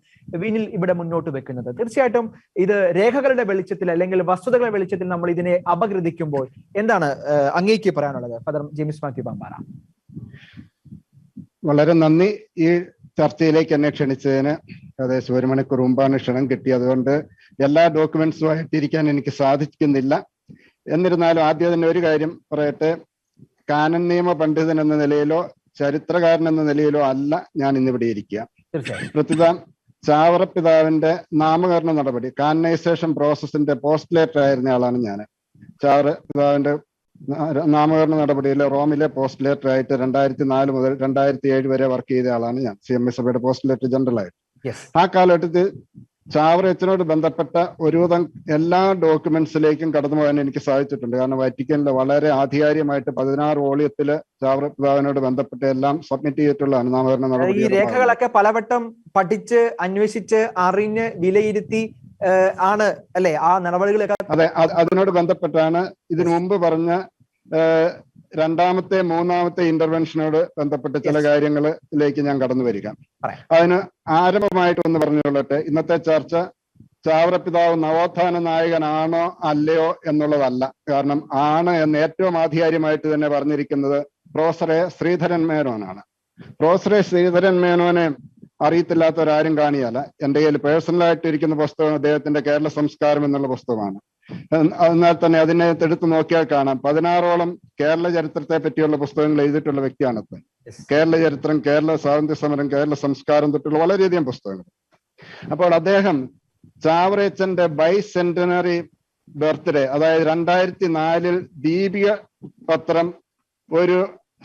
വിനിൽ ഇവിടെ മുന്നോട്ട് വെക്കുന്നത്. തീർച്ചയായിട്ടും ഇത് രേഖകളുടെ വെളിച്ചത്തിൽ അല്ലെങ്കിൽ വസ്തുതകളുടെ വെളിച്ചത്തിൽ നമ്മൾ ഇതിനെ അപഗ്രഥിക്കുമ്പോൾ എന്താണ് അങ്ങേക്ക് പറയാനുള്ളത് ഫാദർ ജെയിംസ് മാത്യു പാമ്പാറ? വളരെ നന്ദി. ഈ ചർച്ചയിലേക്ക് എന്നെ ക്ഷണിച്ചതിന് ഏകദേശം 1 മണിക്കൂർ മുമ്പാണ് ക്ഷണം കിട്ടിയത്. അതുകൊണ്ട് എല്ലാ ഡോക്യുമെന്റ്സുമായിട്ടിരിക്കാൻ എനിക്ക് സാധിക്കുന്നില്ല. എന്നിരുന്നാലും ആദ്യം തന്നെ ഒരു കാര്യം പറയട്ടെ. കാനൻ നിയമ പണ്ഡിതൻ എന്ന നിലയിലോ ചരിത്രകാരൻ എന്ന നിലയിലോ അല്ല ഞാൻ ഇന്നിവിടെ ഇരിക്കുക. പ്രത്യുത ചാവറ പിതാവിന്റെ നാമകരണ നടപടി, കാനനൈസേഷൻ പ്രോസസ്സിന്റെ പോസ്റ്റ്ലേറ്റർ ആയിരുന്ന ആളാണ് ഞാൻ. ചാവറ പിതാവിന്റെ നാമകരണ നടപടിയിൽ റോമിലെ പോസ്റ്റ്ലേറ്റർ ആയിട്ട് 2004 മുതൽ 2007 വരെ വർക്ക് ചെയ്ത ആളാണ് ഞാൻ, CMA സഭയുടെ പോസ്റ്റ്ലേറ്റർ ജനറൽ ആയിട്ട്. ആ കാലഘട്ടത്തിൽ ചാവറ അച്ഛനോട് ബന്ധപ്പെട്ട ഒരുവിധം എല്ലാ ഡോക്യുമെന്റ്സിലേക്കും കടന്നു പോകാൻ എനിക്ക് സാധിച്ചിട്ടുണ്ട്. കാരണം വറ്റിക്കനിൽ വളരെ ആധികാരികമായിട്ട് 16 വോളിയത്തില് ചാവറ പിതാവിനോട് ബന്ധപ്പെട്ട എല്ലാം സബ്മിറ്റ് ചെയ്തിട്ടുള്ളതാണ് നാമകരണ നടപടി. ഈ രേഖകളൊക്കെ പലവട്ടം പഠിച്ച് അന്വേഷിച്ച് അറിഞ്ഞ് വിലയിരുത്തി ആണ് അല്ലെ ആ നടപടികളൊക്കെ? അതെ, അതിനോട് ബന്ധപ്പെട്ടാണ് ഇതിനു മുമ്പ് പറഞ്ഞ രണ്ടാമത്തെ മൂന്നാമത്തെ ഇന്റർവെൻഷനോട് ബന്ധപ്പെട്ട ചില കാര്യങ്ങളിലേക്ക് ഞാൻ കടന്നു വരിക. അതിന് ആരംഭമായിട്ട് ഒന്ന് പറഞ്ഞുകൊള്ളട്ടെ. ഇന്നത്തെ ചർച്ച ചാവറ പിതാവ് നവോത്ഥാന നായകനാണോ അല്ലയോ എന്നുള്ളതല്ല. കാരണം ആണ് എന്ന് ഏറ്റവും ആധികാരികമായിട്ട് തന്നെ പറഞ്ഞിരിക്കുന്നത് പ്രൊഫസർ ശ്രീധരൻ മേനോനാണ്. പ്രൊഫസർ ശ്രീധരൻ മേനോനെ അറിയത്തില്ലാത്തവരാരും കാണിയല്ല. എൻ്റെ കയ്യിൽ പേഴ്സണലായിട്ട് ഇരിക്കുന്ന പുസ്തകം അദ്ദേഹത്തിന്റെ കേരള സംസ്കാരം എന്നുള്ള പുസ്തകമാണ്. എന്നാൽ തന്നെ അതിനെ എടുത്തു നോക്കിയാൽ കാണാം 16ഓളം കേരള ചരിത്രത്തെ പറ്റിയുള്ള പുസ്തകങ്ങൾ എഴുതിയിട്ടുള്ള വ്യക്തിയാണത്. കേരള ചരിത്രം, കേരള സ്വാതന്ത്ര്യ സമരം, കേരള സംസ്കാരം തൊട്ടുള്ള വളരെയധികം പുസ്തകങ്ങൾ. അപ്പോൾ അദ്ദേഹം ചാവറയച്ചന്റെ ബൈസെന്റനറി ബർത്ത്ഡേ, അതായത് 2004 ദീപിക പത്രം ഒരു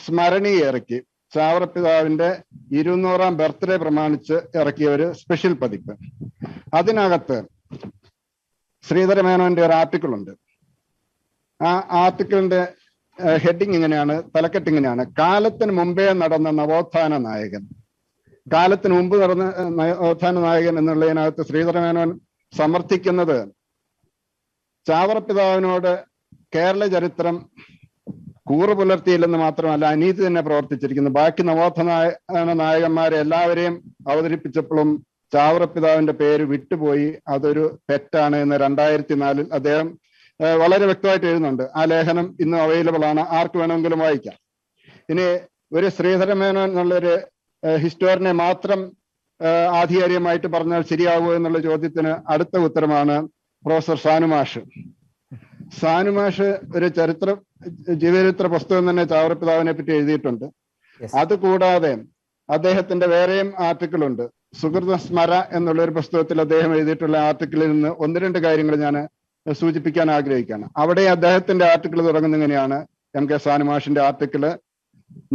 സ്മരണീയ ഇറക്കി. ചാവറ പിതാവിന്റെ 200ാം ബർത്ത്ഡേ പ്രമാണിച്ച് ഇറക്കിയ ഒരു സ്പെഷ്യൽ പതിപ്പ്. അതിനകത്ത് ശ്രീധര മേനോന്റെ ഒരു ആർട്ടിക്കിൾ ഉണ്ട്. ആ ആർട്ടിക്കിളിന്റെ ഹെഡിങ് ഇങ്ങനെയാണ്, തലക്കെട്ട് ഇങ്ങനെയാണ്: കാലത്തിന് മുമ്പേ നടന്ന നവോത്ഥാന നായകൻ. കാലത്തിന് മുമ്പ് നടന്ന നവോത്ഥാന നായകൻ എന്നുള്ളതിനകത്ത് ശ്രീധര മേനോൻ സമർത്ഥിക്കുന്നത് ചാവറ പിതാവിനോട് കേരള ചരിത്രം കൂറ് പുലർത്തിയില്ലെന്ന് മാത്രമല്ല, അനീതി തന്നെ പ്രവർത്തിച്ചിരിക്കുന്നു. ബാക്കി നവോത്ഥാന നായകന്മാരെ എല്ലാവരെയും അവതരിപ്പിച്ചപ്പോഴും ചാവറ പിതാവിന്റെ പേര് വിട്ടുപോയി. അതൊരു തെറ്റാണ് എന്ന് 2004 അദ്ദേഹം വളരെ വ്യക്തമായിട്ട് എഴുതുന്നുണ്ട്. ആ ലേഖനം ഇന്ന് അവൈലബിൾ ആണ്, ആർക്ക് വേണമെങ്കിലും വായിക്കാം. ഇനി ഒരു ശ്രീധര മേനോൻ എന്നുള്ളൊരു ഹിസ്റ്റോറിനെ മാത്രം ആധികാരികമായിട്ട് പറഞ്ഞാൽ ശരിയാവുമോ എന്നുള്ള ചോദ്യത്തിന് അടുത്ത ഉത്തരമാണ് പ്രൊഫസർ സാനുമാഷ്. സാനുമാഷ് ഒരു ജീവചരിത്ര പുസ്തകം തന്നെ ചാവറ പിതാവിനെ പറ്റി എഴുതിയിട്ടുണ്ട്. അതുകൂടാതെ അദ്ദേഹത്തിന്റെ വേറെയും ആർട്ടിക്കിൾ ഉണ്ട്. സുഹൃത സ്മര എന്നുള്ള ഒരു പുസ്തകത്തിൽ അദ്ദേഹം എഴുതിയിട്ടുള്ള ആർട്ടിക്കിളിൽ നിന്ന് 1-2 കാര്യങ്ങൾ ഞാൻ സൂചിപ്പിക്കാൻ ആഗ്രഹിക്കുകയാണ്. അവിടെ അദ്ദേഹത്തിന്റെ ആർട്ടിക്കിൾ തുടങ്ങുന്ന ഇങ്ങനെയാണ്. MK സാനുമാഷിന്റെ ആർട്ടിക്കിള്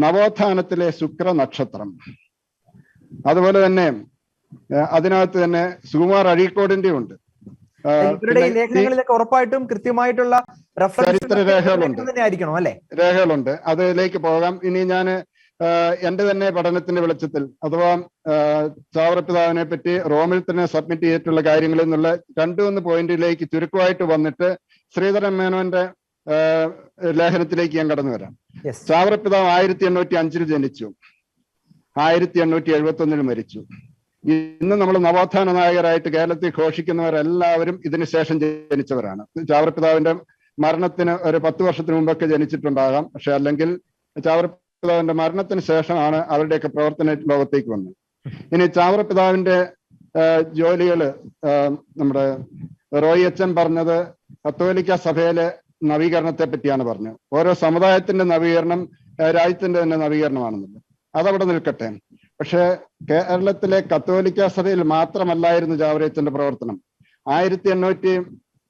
നവോത്ഥാനത്തിലെ ശുക്ര നക്ഷത്രം. അതുപോലെ തന്നെ അതിനകത്ത് തന്നെ സുകുമാർ അഴീക്കോടിന്റെ ഉണ്ട്. ഇവരുടെ ഈ ലേഖനങ്ങളിലൊക്കെ ഉറപ്പായിട്ടും കൃത്യമായിട്ടുള്ള ചരിത്ര രേഖകളുണ്ട്, രേഖകളുണ്ട്. അതിലേക്ക് പോകാം. ഇനി ഞാൻ എന്റെ തന്നെ പഠനത്തിന്റെ വെളിച്ചത്തിൽ, അഥവാ ചാവറ പിതാവിനെ പറ്റി റോമിൽ തന്നെ സബ്മിറ്റ് ചെയ്തിട്ടുള്ള കാര്യങ്ങളിൽ നിന്നുള്ള 2-3 പോയിന്റിലേക്ക് ചുരുക്കമായിട്ട് വന്നിട്ട് ശ്രീധരൻ മേനോന്റെ ലേഖനത്തിലേക്ക് ഞാൻ കടന്നു വരാം. ചാവറ പിതാവ് 1805 ജനിച്ചു, 1871 മരിച്ചു. ഇന്ന് നമ്മൾ നവോത്ഥാന നായകരായിട്ട് കേരളത്തിൽ ഘോഷിക്കുന്നവരെല്ലാവരും ഇതിന് ശേഷം ജനിച്ചവരാണ്. ചാവറ പിതാവിന്റെ മരണത്തിന് ഒരു 10 വർഷത്തിന് മുമ്പൊക്കെ ജനിച്ചിട്ടുണ്ടാകാം. പക്ഷെ അല്ലെങ്കിൽ ചാവറ പിതാവിന്റെ മരണത്തിന് ശേഷമാണ് അവരുടെയൊക്കെ പ്രവർത്തന ലോകത്തേക്ക് വന്നത്. ഇനി ചാവറ പിതാവിന്റെ ജോലികള് നമ്മുടെ റോയി അച്ഛൻ പറഞ്ഞത് കത്തോലിക്ക സഭയിലെ നവീകരണത്തെ പറ്റിയാണ് പറഞ്ഞത്. ഓരോ സമുദായത്തിന്റെ നവീകരണം രാജ്യത്തിന്റെ തന്നെ നവീകരണമാണെന്നുള്ളത് അതവിടെ നിൽക്കട്ടെ. പക്ഷെ കേരളത്തിലെ കത്തോലിക്ക സഭയിൽ മാത്രമല്ലായിരുന്നു ചാവറയച്ചന്റെ പ്രവർത്തനം.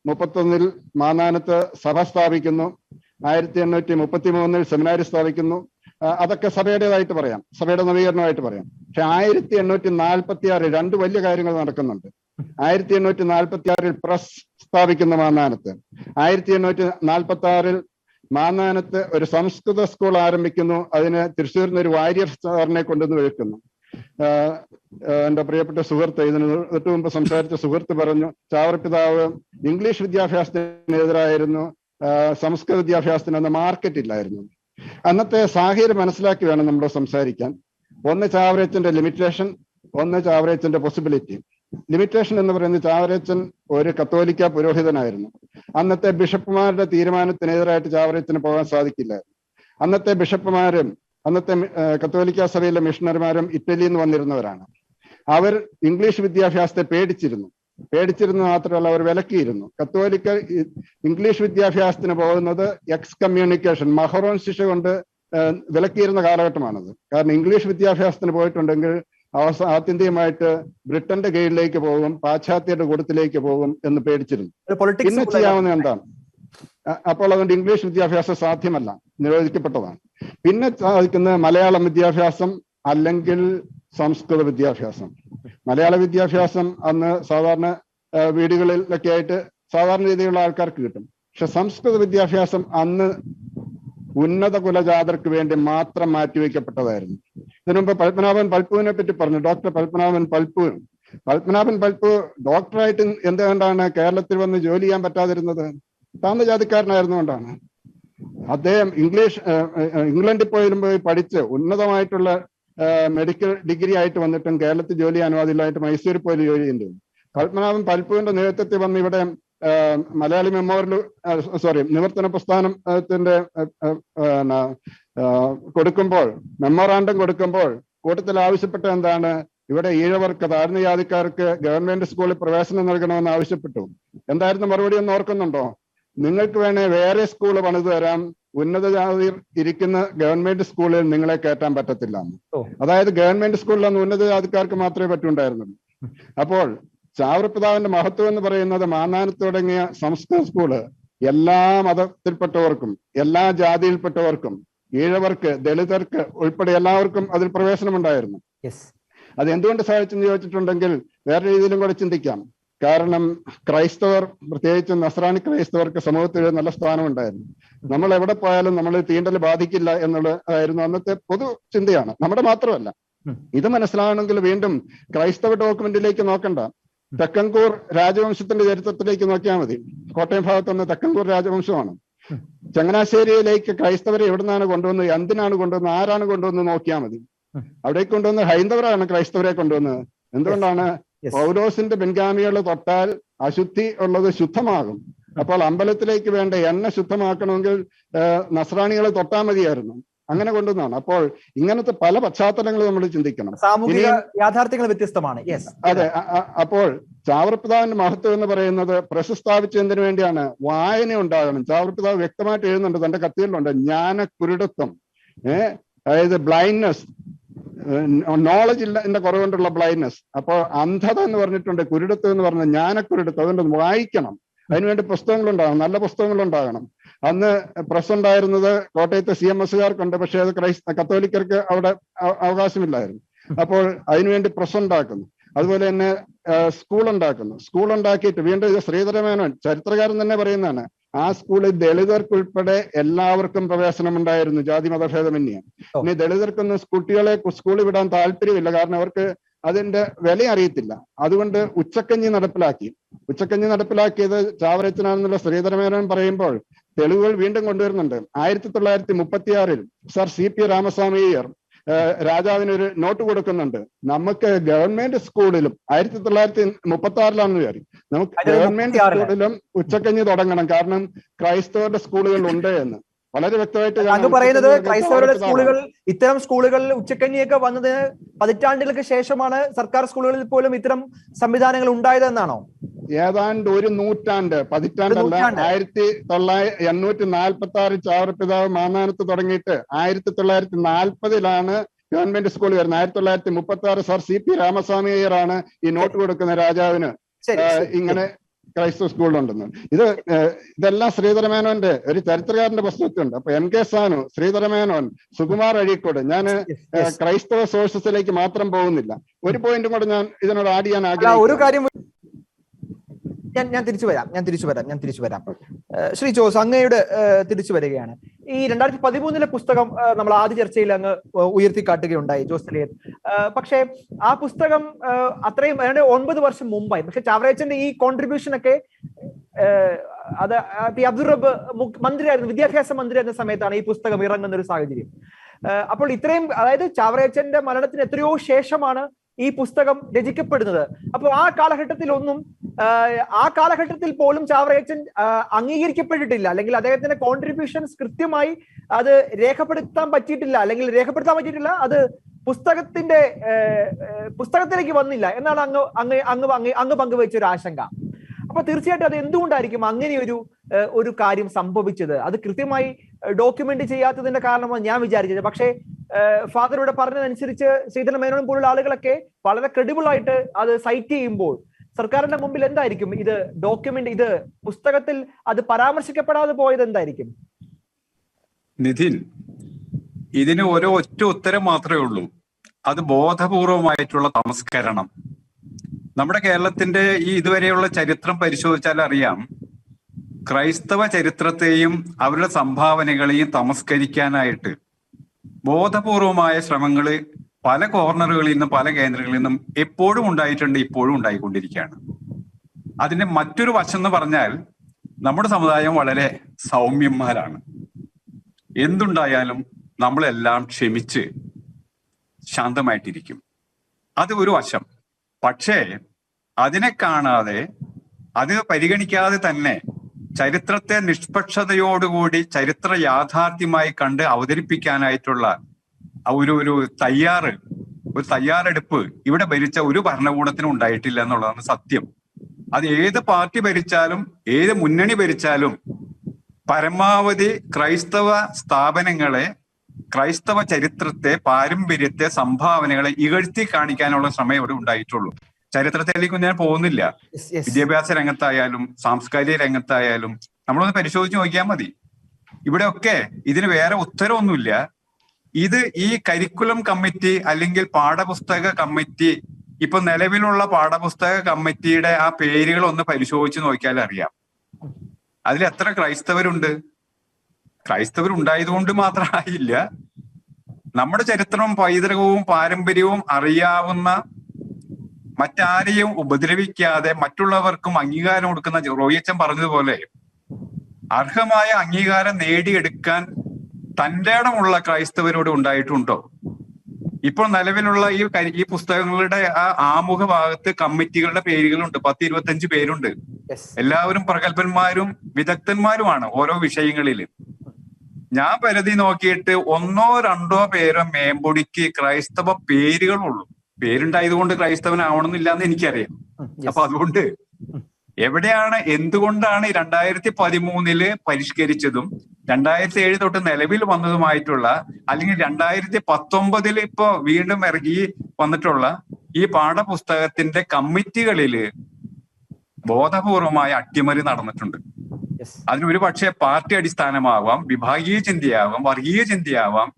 1831 മാന്നാനത്ത് സഭ സ്ഥാപിക്കുന്നു. 1833 സെമിനാരി സ്ഥാപിക്കുന്നു. അതൊക്കെ സഭയുടേതായിട്ട് പറയാം, സഭയുടെ നവീകരണമായിട്ട് പറയാം. പക്ഷെ 1846 രണ്ട് വലിയ കാര്യങ്ങൾ നടക്കുന്നുണ്ട്. 1846 പ്രസ് സ്ഥാപിക്കുന്ന മാന്നാനത്ത്. 1846 മാന്നാനത്ത് ഒരു സംസ്കൃത സ്കൂൾ ആരംഭിക്കുന്നു. അതിന് തൃശ്ശൂരിൽ നിന്ന് ഒരു വാര്യർ സാറിനെ കൊണ്ടുവന്ന് വെക്കുന്നു. എന്റെ പ്രിയപ്പെട്ട സുഹൃത്ത്, ഇതിന് തൊട്ട് മുമ്പ് സംസാരിച്ച സുഹൃത്ത് പറഞ്ഞു, ചാവറപിതാവ് ഇംഗ്ലീഷ് വിദ്യാഭ്യാസത്തിനെതിരായിരുന്നു, സംസ്കൃത വിദ്യാഭ്യാസത്തിന് അന്ന് മാർക്കറ്റ് ഇല്ലായിരുന്നു. അന്നത്തെ സാഹചര്യം മനസ്സിലാക്കി വേണം നമ്മൾ സംസാരിക്കാൻ. ഒന്ന് ചാവറയച്ചന്റെ ലിമിറ്റേഷൻ, ഒന്ന് ചാവറയച്ചന്റെ പോസിബിലിറ്റി. ലിമിറ്റേഷൻ എന്ന് പറയുന്നത് ചാവറയച്ചൻ ഒരു കത്തോലിക്ക പുരോഹിതനായിരുന്നു. അന്നത്തെ ബിഷപ്പുമാരുടെ തീരുമാനത്തിനെതിരായിട്ട് ചാവറയച്ചന് പോകാൻ സാധിക്കില്ലായിരുന്നു. അന്നത്തെ ബിഷപ്പുമാരും അന്നത്തെ കത്തോലിക്ക സഭയിലെ മിഷണറിമാരും ഇറ്റലിയിൽ നിന്ന് വന്നിരുന്നവരാണ്. അവർ ഇംഗ്ലീഷ് വിദ്യാഭ്യാസത്തെ പേടിച്ചിരുന്നു മാത്രമല്ല, അവർ വിലക്കിയിരുന്നു. കത്തോലിക്ക ഇംഗ്ലീഷ് വിദ്യാഭ്യാസത്തിന് പോകുന്നത് എക്സ് കമ്മ്യൂണിക്കേഷൻ, മഹറോൻ ശിക്ഷ കൊണ്ട് വിലക്കിയിരുന്ന കാലഘട്ടമാണത്. കാരണം ഇംഗ്ലീഷ് വിദ്യാഭ്യാസത്തിന് പോയിട്ടുണ്ടെങ്കിൽ ആത്യന്തികമായിട്ട് ബ്രിട്ടന്റെ കീഴിലേക്ക് പോകും, പാശ്ചാത്യരുടെ കൂട്ടത്തിലേക്ക് പോകും എന്ന് പേടിച്ചിരുന്നു. പിന്നെ ചെയ്യാവുന്ന എന്താണ്? അപ്പോൾ അതുകൊണ്ട് ഇംഗ്ലീഷ് വിദ്യാഭ്യാസം സാധ്യമല്ല, നിരോധിക്കപ്പെട്ടതാണ്. പിന്നെ സാധിക്കുന്നത് മലയാളം വിദ്യാഭ്യാസം അല്ലെങ്കിൽ സംസ്കൃത വിദ്യാഭ്യാസം. മലയാള വിദ്യാഭ്യാസം അന്ന് സാധാരണ വീടുകളിലൊക്കെ ആയിട്ട് സാധാരണ രീതിയിലുള്ള ആൾക്കാർക്ക് കിട്ടും. പക്ഷെ സംസ്കൃത വിദ്യാഭ്യാസം അന്ന് ഉന്നത കുലജാതർക്ക് വേണ്ടി മാത്രം മാറ്റിവെക്കപ്പെട്ടതായിരുന്നു. ഇതിനുമുമ്പ് പത്മനാഭൻ പൽപ്പുവിനെ പറ്റി പറഞ്ഞു, ഡോക്ടർ പത്മനാഭൻ പൽപ്പു ഡോക്ടറായിട്ട് എന്തുകൊണ്ടാണ് കേരളത്തിൽ വന്ന് ജോലി ചെയ്യാൻ പറ്റാതിരുന്നത്? താഴ്ന്നജാതിക്കാരനായിരുന്നുകൊണ്ടാണ്. അദ്ദേഹം ഇംഗ്ലണ്ടിൽ പോയി പഠിച്ച് ഉന്നതമായിട്ടുള്ള മെഡിക്കൽ ഡിഗ്രി ആയിട്ട് വന്നിട്ടും കേരളത്തിൽ ജോലി അനുവാദമില്ലായിട്ട് മൈസൂരിൽ പോയി ജോലി ചെയ്യേണ്ടി വന്നു. പത്മനാഭൻ പൽപ്പുവിന്റെ നേതൃത്വത്തിൽ വന്ന് ഇവിടെ മലയാളി നിവർത്തന പ്രസ്ഥാനത്തിന്റെ മെമ്മോറാണ്ടം കൊടുക്കുമ്പോൾ കൂട്ടത്തിൽ ആവശ്യപ്പെട്ട എന്താണ്? ഇവിടെ ഈഴവർക്ക്, താഴ്ന്ന ജാതിക്കാർക്ക് ഗവൺമെന്റ് സ്കൂളിൽ പ്രവേശനം നൽകണമെന്ന് ആവശ്യപ്പെട്ടു. എന്തായിരുന്നു മറുപടി എന്ന് ഓർക്കുന്നുണ്ടോ? നിങ്ങൾക്ക് വേണേ വേറെ സ്കൂൾ പണിത് തരാം, ഉന്നത ജാതി ഇരിക്കുന്ന ഗവൺമെന്റ് സ്കൂളിൽ നിങ്ങളെ കയറ്റാൻ പറ്റത്തില്ല. അതായത് ഗവൺമെന്റ് സ്കൂളിലൊന്നും ഉന്നത ജാതിക്കാർക്ക് മാത്രമേ പറ്റുണ്ടായിരുന്നുള്ളൂ. അപ്പോൾ ചാവറപിതാവിന്റെ മഹത്വം എന്ന് പറയുന്നത് മാന്നാനത്ത് തുടങ്ങിയ സംസ്കൃത സ്കൂള് എല്ലാ മതത്തിൽപ്പെട്ടവർക്കും എല്ലാ ജാതിയിൽപ്പെട്ടവർക്കും ഈഴവർക്ക് ദളിതർക്ക് ഉൾപ്പെടെ എല്ലാവർക്കും അതിൽ പ്രവേശനമുണ്ടായിരുന്നു. അത് എന്തുകൊണ്ട് സാധിച്ചെന്ന് ചോദിച്ചിട്ടുണ്ടെങ്കിൽ വേറെ രീതിയിലും കൂടെ ചിന്തിക്കാം. കാരണം ക്രൈസ്തവർ, പ്രത്യേകിച്ച് നസ്രാണി ക്രൈസ്തവർക്ക് സമൂഹത്തിൽ നല്ല സ്ഥാനമുണ്ടായിരുന്നു. നമ്മൾ എവിടെ പോയാലും നമ്മൾ തീണ്ടൽ ബാധിക്കില്ല എന്നുള്ളതായിരുന്നു അന്നത്തെ പൊതു ചിന്തയാണ്, നമ്മുടെ മാത്രമല്ല. ഇത് മനസ്സിലാവണമെങ്കിൽ വീണ്ടും ക്രൈസ്തവ ഡോക്യുമെന്റിലേക്ക് നോക്കണ്ട, തെക്കൻകൂർ രാജവംശത്തിന്റെ ചരിത്രത്തിലേക്ക് നോക്കിയാൽ മതി. കോട്ടയം ഭാഗത്തുനിന്ന് തെക്കൻകൂർ രാജവംശമാണ്. ചങ്ങനാശ്ശേരിയിലേക്ക് ക്രൈസ്തവരെ എവിടുന്നാണ് കൊണ്ടുവന്നത്, എന്തിനാണ് കൊണ്ടുവന്നത്, ആരാണ് കൊണ്ടുവന്നത് നോക്കിയാൽ മതി. അവിടേക്ക് കൊണ്ടുവന്ന് ഹൈന്ദവരാണ് ക്രൈസ്തവരെ കൊണ്ടുവന്നത്. എന്തുകൊണ്ടാണ്? പൗലോസിന്റെ പിൻഗാമികൾ തൊട്ടാൽ അശുദ്ധി ഉള്ളത് ശുദ്ധമാകും. അപ്പോൾ അമ്പലത്തിലേക്ക് വേണ്ട എണ്ണ ശുദ്ധമാക്കണമെങ്കിൽ നസ്രാണികളെ തൊട്ടാൽ മതിയായിരുന്നു. അങ്ങനെ കൊണ്ടുവന്നാണ്. അപ്പോൾ ഇങ്ങനത്തെ പല പശ്ചാത്തലങ്ങൾ നമ്മൾ ചിന്തിക്കണം. സാമൂഹിക യാഥാർത്ഥ്യങ്ങൾ വ്യത്യസ്തമാണ്. അതെ. അപ്പോൾ ചാവറപിതാവിന്റെ മഹത്വം എന്ന് പറയുന്നത് പ്രസ് സ്ഥാപിച്ചതിന് വേണ്ടിയാണ്. വായന ഉണ്ടാകണം. ചാവറപിതാവ് വ്യക്തമായിട്ട് എഴുതുന്നുണ്ട്, തന്റെ കത്തുകളിലുണ്ട്, ജ്ഞാനക്കുരുടത്വം, അതായത് ബ്ലൈൻഡ്നെസ്, നോളജ് ഇല്ല കുറവുകൊണ്ടുള്ള ബ്ലൈൻഡ്നെസ്. അപ്പോൾ അന്ധത എന്ന് പറഞ്ഞിട്ടുണ്ട്, കുരുടത്വം എന്ന് പറഞ്ഞ ജ്ഞാനക്കുരുടത്വം. അതുകൊണ്ട് വായിക്കണം, അതിനുവേണ്ടി പുസ്തകങ്ങളുണ്ടാകണം, നല്ല പുസ്തകങ്ങളുണ്ടാകണം. അന്ന് പ്രസ് ഉണ്ടായിരുന്നത് കോട്ടയത്തെ CMSകാർക്കുണ്ട്, പക്ഷെ അത് കത്തോലിക്കർക്ക് അവിടെ അവകാശമില്ലായിരുന്നു. അപ്പോൾ അതിനുവേണ്ടി പ്രസ് ഉണ്ടാക്കുന്നു. അതുപോലെ തന്നെ സ്കൂൾ ഉണ്ടാക്കിയിട്ട് വീണ്ടും ഇത് ശ്രീധരമേനോൻ ചരിത്രകാരൻ തന്നെ പറയുന്നതാണ്, ആ സ്കൂളിൽ ദളിതർക്കുൾപ്പെടെ എല്ലാവർക്കും പ്രവേശനം ഉണ്ടായിരുന്നു, ജാതി മതഭേദമന്യേ. ഇനി ദളിതർക്കൊന്നും കുട്ടികളെ സ്കൂളിൽ വിടാൻ താല്പര്യമില്ല, കാരണം അവർക്ക് അതിന്റെ വില അറിയത്തില്ല. അതുകൊണ്ട് ഉച്ചക്കഞ്ഞി നടപ്പിലാക്കിയത് ചാവറയച്ചനാണെന്നുള്ള ശ്രീധരമേനോൻ പറയുമ്പോൾ തെളിവുകൾ വീണ്ടും കൊണ്ടുവരുന്നുണ്ട്. 1936 സർ CP രാമസ്വാമി അയ്യർ രാജാവിനൊരു നോട്ട് കൊടുക്കുന്നുണ്ട്, നമുക്ക് ഗവൺമെന്റ് സ്കൂളിലും 1936 വിചാരിക്കും, നമുക്ക് ഗവൺമെന്റ് സ്കൂളിലും ഉച്ചക്കഞ്ഞി തുടങ്ങണം, കാരണം ക്രൈസ്തവരുടെ സ്കൂളുകൾ ഉണ്ട് എന്ന് വളരെ വ്യക്തമായിട്ട് അങ്ങ് പറയുന്നത്. ക്രൈസ്തവരുടെ സ്കൂളുകൾ, ഇത്തരം സ്കൂളുകളിൽ ഉച്ചക്കഞ്ഞിയൊക്കെ വന്നത് പതിറ്റാണ്ടുകൾക്ക് ശേഷമാണ് സർക്കാർ സ്കൂളുകളിൽ പോലും ഇത്തരം സംവിധാനങ്ങൾ ഉണ്ടായതെന്നാണോ? ഏതാണ്ട് ഒരു നൂറ്റാണ്ട്, പതിറ്റാണ്ടല്ല. 1846 ചാവറപിതാവ് മാന്നാനത്ത് തുടങ്ങിയിട്ട് 1940 ഗവൺമെന്റ് സ്കൂൾ വരുന്നത്. 1936 സർ CP രാമസ്വാമി അയ്യറാണ് ഈ നോട്ട് കൊടുക്കുന്ന രാജാവിന്. ഇങ്ങനെ ക്രൈസ്തവ സ്കൂളിലുണ്ടെന്ന്. ഇതെല്ലാം ശ്രീധരമേനോന്റെ ഒരു ചരിത്രകാരന്റെ പുസ്തകത്തിലുണ്ട്. അപ്പൊ എൻ കെ സാനു, ശ്രീധരമേനോൻ, സുകുമാർ അഴീക്കോട്, ഞാൻ ക്രൈസ്തവ സോഴ്സസിലേക്ക് മാത്രം പോകുന്നില്ല. ഒരു പോയിന്റും കൂടെ ഞാൻ ഇതിനോട് ആഡ് ചെയ്യാൻ ആഗ്രഹിക്കുന്നു. ഒരു കാര്യം ഞാൻ തിരിച്ചു വരാം. ശ്രീ ജോസ്, അങ്ങയുടെ തിരിച്ചു വരികയാണ്. ഈ 2013 പുസ്തകം നമ്മൾ ആദ്യ ചർച്ചയിൽ അങ്ങ് ഉയർത്തിക്കാട്ടുകയുണ്ടായി, ജോസ് തെളിയത്ത്. പക്ഷേ ആ പുസ്തകം അത്രയും 9 വർഷം മുമ്പായി. പക്ഷെ ചാവറയച്ചന്റെ ഈ കോൺട്രിബ്യൂഷൻ ഒക്കെ അത് അബ്ദുൾ റബ്ബ് മന്ത്രിയായിരുന്നു, വിദ്യാഭ്യാസ മന്ത്രിയായിരുന്ന സമയത്താണ് ഈ പുസ്തകം ഇറങ്ങുന്ന ഒരു സാഹചര്യം. അപ്പോൾ ഇത്രയും, അതായത് ചാവറയച്ചന്റെ മരണത്തിന് എത്രയോ ശേഷമാണ് ഈ പുസ്തകം രചിക്കപ്പെടുന്നത്. അപ്പോൾ ആ കാലഘട്ടത്തിൽ പോലും ചാവറയച്ചൻ അംഗീകരിക്കപ്പെട്ടിട്ടില്ല, അല്ലെങ്കിൽ അദ്ദേഹത്തിന്റെ കോൺട്രിബ്യൂഷൻസ് കൃത്യമായി അത് രേഖപ്പെടുത്താൻ പറ്റിയിട്ടില്ല, അത് പുസ്തകത്തിലേക്ക് വന്നില്ല എന്നാണ് അങ്ങ് പങ്കുവെച്ച ഒരു ആശങ്ക. അപ്പൊ തീർച്ചയായിട്ടും അത് എന്തുകൊണ്ടായിരിക്കും അങ്ങനെ ഒരു കാര്യം സംഭവിച്ചത്? അത് കൃത്യമായി ഡോക്യുമെന്റ് ചെയ്യാത്തതിന്റെ കാരണമാണ് ഞാൻ വിചാരിച്ചത്. പക്ഷേ ഫാദർ ഇവിടെ പറഞ്ഞതനുസരിച്ച് ശ്രീധരൻ മേനോൻ പോലുള്ള ആളുകളൊക്കെ വളരെ ക്രെഡിബിൾ ആയിട്ട് അത് സൈറ്റ് ചെയ്യുമ്പോൾ സർക്കാരിന്റെ മുമ്പിൽ എന്തായിരിക്കും ഇത് പുസ്തകത്തിൽ അത് പരാമർശിക്കപ്പെടാതെ പോയത് എന്തായിരിക്കും? നിതിൻ, ഇതിന് ഒറ്റ ഉത്തരം മാത്രമേ ഉള്ളൂ. അത് ബോധപൂർവമായിട്ടുള്ള തമസ്കരണം. നമ്മുടെ കേരളത്തിന്റെ ഈ ഇതുവരെയുള്ള ചരിത്രം പരിശോധിച്ചാൽ അറിയാം, ക്രൈസ്തവ ചരിത്രത്തെയും അവരുടെ സംഭാവനകളെയും തമസ്കരിക്കാനായിട്ട് ബോധപൂർവമായ ശ്രമങ്ങൾ പല കോർണറുകളിൽ നിന്നും പല കേന്ദ്രങ്ങളിൽ നിന്നും എപ്പോഴും ഉണ്ടായിട്ടുണ്ട്, ഇപ്പോഴും ഉണ്ടായിക്കൊണ്ടിരിക്കുകയാണ്. അതിന്റെ മറ്റൊരു വശം എന്ന് പറഞ്ഞാൽ, നമ്മുടെ സമുദായം വളരെ സൗമ്യന്മാരാണ്. എന്തുണ്ടായാലും നമ്മളെല്ലാം ക്ഷമിച്ച് ശാന്തമായിട്ടിരിക്കും. അത് ഒരു വശം. പക്ഷേ അതിനെ കാണാതെ, അത് പരിഗണിക്കാതെ തന്നെ ചരിത്രത്തെ നിഷ്പക്ഷതയോടുകൂടി ചരിത്ര യാഥാർത്ഥ്യമായി കണ്ട് അവതരിപ്പിക്കാനായിട്ടുള്ള ഒരു തയ്യാറെടുപ്പ് ഇവിടെ ഭരിച്ച ഒരു ഭരണകൂടത്തിനും ഉണ്ടായിട്ടില്ല എന്നുള്ളതാണ് സത്യം. അത് ഏത് പാർട്ടി ഭരിച്ചാലും ഏത് മുന്നണി ഭരിച്ചാലും പരമാവധി ക്രൈസ്തവ സ്ഥാപനങ്ങളെ, ക്രൈസ്തവ ചരിത്രത്തെ, പാരമ്പര്യത്തെ, സംഭാവനകളെ ഇകഴ്ത്തി കാണിക്കാനുള്ള ശ്രമം ഇവിടെ ഉണ്ടായിട്ടുള്ളൂ. ചരിത്രത്തിലേക്ക് ഞാൻ പോകുന്നില്ല. വിദ്യാഭ്യാസ രംഗത്തായാലും സാംസ്കാരിക രംഗത്തായാലും നമ്മളൊന്ന് പരിശോധിച്ച് നോക്കിയാൽ മതി. ഇവിടെയൊക്കെ ഇതിന് വേറെ ഉത്തരവൊന്നുമില്ല. ഇത് ഈ കരിക്കുലം കമ്മിറ്റി അല്ലെങ്കിൽ പാഠപുസ്തക കമ്മിറ്റി, ഇപ്പൊ നിലവിലുള്ള പാഠപുസ്തക കമ്മിറ്റിയുടെ ആ പേരുകൾ ഒന്ന് പരിശോധിച്ച് നോക്കിയാൽ അറിയാം അതിൽ എത്ര ക്രൈസ്തവരുണ്ട്. ക്രൈസ്തവരുണ്ടായതുകൊണ്ട് മാത്രമായില്ല, നമ്മുടെ ചരിത്രവും പൈതൃകവും പാരമ്പര്യവും അറിയാവുന്ന, മറ്റാരെയും ഉപദ്രവിക്കാതെ മറ്റുള്ളവർക്കും അംഗീകാരം കൊടുക്കുന്ന, റോയിച്ചൻ പറഞ്ഞതുപോലെ അർഹമായ അംഗീകാരം നേടിയെടുക്കാൻ തന്റെ ഇടമുള്ള ക്രൈസ്തവരോട് ഉണ്ടായിട്ടുണ്ടോ? ഇപ്പോൾ നിലവിലുള്ള ഈ പുസ്തകങ്ങളുടെ ആ ആമുഖ ഭാഗത്ത് കമ്മിറ്റികളുടെ പേരുകളുണ്ട്, 10-25 പേരുണ്ട്. എല്ലാവരും പ്രഗത്ഭന്മാരും വിദഗ്ധന്മാരുമാണ് ഓരോ വിഷയങ്ങളിൽ. ഞാൻ പരിധി നോക്കിയിട്ട് 1-2 പേരോ മേമ്പൊടിക്ക് ക്രൈസ്തവ പേരുകളുള്ളൂ. പേരുണ്ടായതുകൊണ്ട് ക്രൈസ്തവനാവണമെന്നില്ല എന്ന് എനിക്കറിയാം. അപ്പൊ അതുകൊണ്ട് എവിടെയാണ്, എന്തുകൊണ്ടാണ് 2013 പരിഷ്കരിച്ചതും 2007 തൊട്ട് നിലവിൽ വന്നതുമായിട്ടുള്ള, അല്ലെങ്കിൽ 2019 ഇപ്പോ വീണ്ടും ഇറങ്ങി വന്നിട്ടുള്ള ഈ പാഠപുസ്തകത്തിന്റെ കമ്മിറ്റികളിൽ ബോധപൂർവമായ അട്ടിമറി നടന്നിട്ടുണ്ട്. അതിനൊരു പക്ഷേ പാർട്ടി അടിസ്ഥാനമാവാം, വിഭാഗീയ ചിന്തയാവാം, വർഗീയ ചിന്തയാവാം,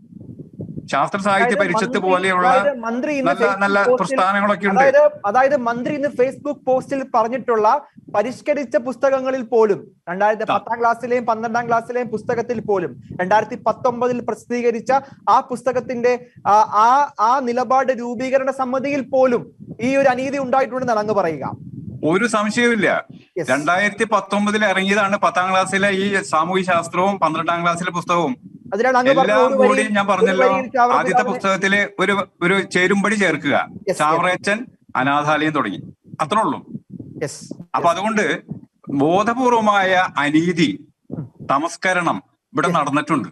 ശാസ്ത്ര സാഹിത്യ പരിഷത്ത് പോലെയുള്ള നല്ല പ്രസ്ഥാനങ്ങളൊക്കെ ഉണ്ട്. അതായത് മന്ത്രി ഇന്ന് ഫേസ്ബുക്ക് പോസ്റ്റിൽ പറഞ്ഞിട്ടുള്ള പരിഷ്കരിച്ച പുസ്തകങ്ങളിൽ പോലും, 2010 ക്ലാസ്സിലെയും 12ാം ക്ലാസ്സിലെയും പുസ്തകത്തിൽ പോലും 2019 പ്രസിദ്ധീകരിച്ച ആ പുസ്തകത്തിന്റെ ആ നിലപാട് രൂപീകരണ സമിതിയിൽ പോലും ഈ ഒരു അനീതി ഉണ്ടായിട്ടുണ്ടെന്നാണ് അങ്ങ് പറയുക. ഒരു സംശയവുമില്ല. 2019 ഇറങ്ങിയതാണ് 10ാം ക്ലാസ്സിലെ ഈ സാമൂഹ്യ ശാസ്ത്രവും 12ാം ക്ലാസ്സിലെ പുസ്തകവും എല്ലാം കൂടി. ഞാൻ പറഞ്ഞല്ലോ, ആദ്യത്തെ പുസ്തകത്തില് ഒരു ചേരുംപടി ചേർക്കുക, ചാവറയച്ചൻ അനാഥാലയം തുടങ്ങി, അത്രേ ഉള്ളൂ. അപ്പൊ അതുകൊണ്ട് ബോധപൂർവമായ അനീതി, തമസ്കരണം ഇവിടെ നടന്നിട്ടുണ്ട്.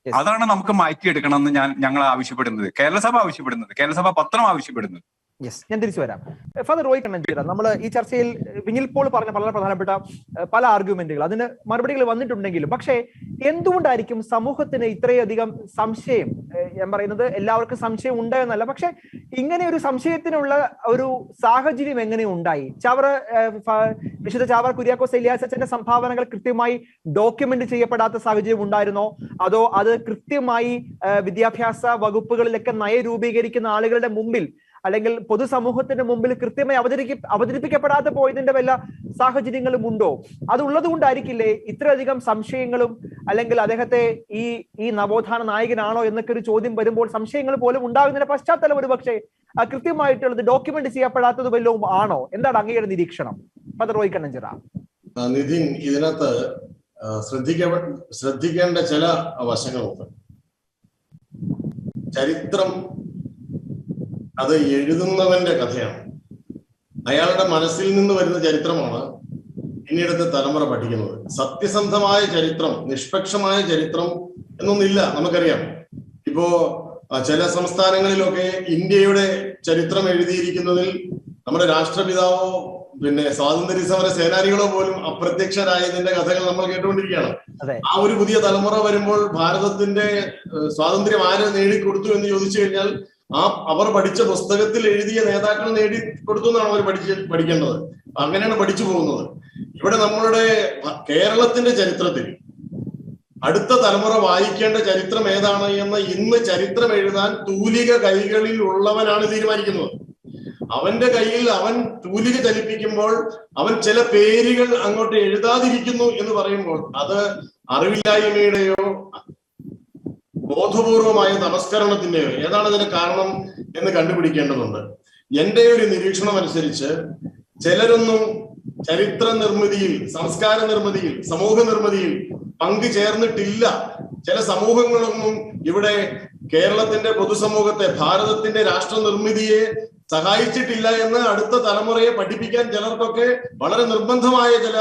അതാണ് നമുക്ക് മാറ്റിയെടുക്കണം എന്ന് ഞങ്ങൾ ആവശ്യപ്പെടുന്നത്, കേരളസഭ ആവശ്യപ്പെടുന്നത്, കേരളസഭ പത്രം ആവശ്യപ്പെടുന്നത്. യെസ്, ഞാൻ തിരിച്ചു വരാം. ഫാദർ റോയ് കണ്ണഞ്ചിറ, നമ്മൾ ഈ ചർച്ചയിൽ വിനിൽ പോൾ പറഞ്ഞ വളരെ പ്രധാനപ്പെട്ട പല ആർഗ്യുമെന്റുകൾ, അതിന് മറുപടികൾ വന്നിട്ടുണ്ടെങ്കിലും പക്ഷേ എന്തുകൊണ്ടായിരിക്കും സമൂഹത്തിന് ഇത്രയധികം സംശയം? ഞാൻ പറയുന്നത് എല്ലാവർക്കും സംശയം ഉണ്ട് എന്നല്ല, പക്ഷെ ഇങ്ങനെ ഒരു സംശയത്തിനുള്ള ഒരു സാഹചര്യം എങ്ങനെ ഉണ്ടായി? വിശുദ്ധ ചാവറ കുര്യാക്കോസ് എലിയാസ് അച്ഛന്റെ സംഭാവനകൾ കൃത്യമായി ഡോക്യുമെന്റ് ചെയ്യപ്പെടാത്ത സാഹചര്യം ഉണ്ടായിരുന്നോ? അതോ അത് കൃത്യമായി വിദ്യാഭ്യാസ വകുപ്പുകളിലൊക്കെ നയരൂപീകരിക്കുന്ന ആളുകളുടെ മുമ്പിൽ അല്ലെങ്കിൽ പൊതുസമൂഹത്തിന്റെ മുമ്പിൽ കൃത്യമായി അവതരിപ്പിക്കപ്പെടാതെ പോയതിന്റെ വല്ല സാഹചര്യങ്ങളും ഉണ്ടോ? അതുള്ളത് കൊണ്ടായിരിക്കില്ലേ ഇത്രയധികം സംശയങ്ങളും, അല്ലെങ്കിൽ അദ്ദേഹത്തെ ഈ നവോത്ഥാന നായകനാണോ എന്നൊക്കെ ഒരു ചോദ്യം വരുമ്പോൾ സംശയങ്ങൾ പോലും ഉണ്ടാകുന്നതിന്റെ പശ്ചാത്തലം ഒരു പക്ഷേ കൃത്യമായിട്ടുള്ളത് ഡോക്യുമെന്റ് ചെയ്യപ്പെടാത്തത് വല്ലതും ആണോ? എന്താണ് അങ്ങയുടെ നിരീക്ഷണം? ഫാദർ റോയ് കണ്ണഞ്ചിറ. നിതിൻ, ഇതിനകത്ത് ശ്രദ്ധിക്കേണ്ട ചില വശങ്ങളുണ്ട്. ചരിത്രം അത് എഴുതുന്നവന്റെ കഥയാണ്. അയാളുടെ മനസ്സിൽ നിന്ന് വരുന്ന ചരിത്രമാണ് പിന്നീടത്തെ തലമുറ പഠിക്കുന്നത്. സത്യസന്ധമായ ചരിത്രം, നിഷ്പക്ഷമായ ചരിത്രം എന്നൊന്നില്ല, നമുക്കറിയാം. ഇപ്പോ ചില സംസ്ഥാനങ്ങളിലൊക്കെ ഇന്ത്യയുടെ ചരിത്രം എഴുതിയിരിക്കുന്നതിൽ നമ്മുടെ രാഷ്ട്രപിതാവോ പിന്നെ സ്വാതന്ത്ര്യ സമര സേനാനികളോ പോലും അപ്രത്യക്ഷരായതിന്റെ കഥകൾ നമ്മൾ കേട്ടുകൊണ്ടിരിക്കുകയാണ്. ആ ഒരു പുതിയ തലമുറ വരുമ്പോൾ ഭാരതത്തിന്റെ സ്വാതന്ത്ര്യം ആര് നേടിക്കൊടുത്തു എന്ന് ചോദിച്ചു കഴിഞ്ഞാൽ അവർ പഠിച്ച പുസ്തകത്തിൽ എഴുതിയ നേതാക്കൾ നേടിക്കൊടുത്തു എന്നാണ് അവർ പഠിക്കേണ്ടത്. അങ്ങനെയാണ് പഠിച്ചു പോകുന്നത്. ഇവിടെ നമ്മളുടെ കേരളത്തിന്റെ ചരിത്രത്തിൽ അടുത്ത തലമുറ വായിക്കേണ്ട ചരിത്രം ഏതാണ് എന്ന് ഇന്ന് ചരിത്രം എഴുതാൻ തൂലിക കൈകളിൽ ഉള്ളവനാണ് തീരുമാനിക്കുന്നത്. അവന്റെ കയ്യിൽ അവൻ തൂലിക ചലിപ്പിക്കുമ്പോൾ അവൻ ചില പേരുകൾ അങ്ങോട്ട് എഴുതാതിരിക്കുന്നു എന്ന് പറയുമ്പോൾ അത് അറിവില്ലായ്മയുടെയോ ബോധപൂർവമായ നമസ്കരണത്തിന്റെയോ ഏതാണ് അതിന് കാരണം എന്ന് കണ്ടുപിടിക്കേണ്ടതുണ്ട്. എന്റെ ഒരു നിരീക്ഷണം അനുസരിച്ച് ചിലരൊന്നും ചരിത്ര നിർമ്മിതിയിൽ, സംസ്കാര നിർമ്മിതിയിൽ, സമൂഹ നിർമ്മിതിയിൽ പങ്കു ചേർന്നിട്ടില്ല. ചില സമൂഹങ്ങളൊന്നും ഇവിടെ കേരളത്തിന്റെ പൊതുസമൂഹത്തെ, ഭാരതത്തിന്റെ രാഷ്ട്ര നിർമ്മിതിയെ സഹായിച്ചിട്ടില്ല എന്ന് അടുത്ത തലമുറയെ പഠിപ്പിക്കാൻ ചിലർക്കൊക്കെ വളരെ നിർബന്ധമായ ചില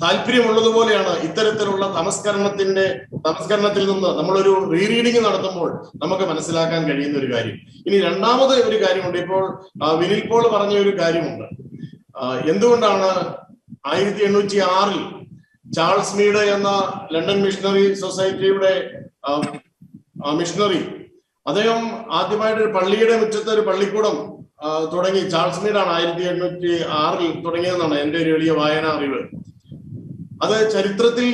താല്പര്യമുള്ളതുപോലെയാണ് ഇത്തരത്തിലുള്ള സംസ്കരണത്തിൽ നിന്ന് നമ്മളൊരു റീറീഡിങ് നടത്തുമ്പോൾ നമുക്ക് മനസ്സിലാക്കാൻ കഴിയുന്ന ഒരു കാര്യം. ഇനി രണ്ടാമത് ഒരു കാര്യമുണ്ട്. ഇപ്പോൾ വിനിൽ പോൾ പറഞ്ഞ ഒരു കാര്യമുണ്ട്. എന്തുകൊണ്ടാണ് 1806 ചാൾസ് മീഡ് എന്ന ലണ്ടൻ മിഷണറി സൊസൈറ്റിയുടെ മിഷണറി, അദ്ദേഹം ആദ്യമായിട്ട് ഒരു പള്ളിയുടെ മുറ്റത്ത് ഒരു പള്ളിക്കൂടം തുടങ്ങി. ചാൾസ് മീഡാണ് 1806 തുടങ്ങിയതെന്നാണ് എന്റെ ഒരു എളിയ വായന അറിവ്. അത് ചരിത്രത്തിൽ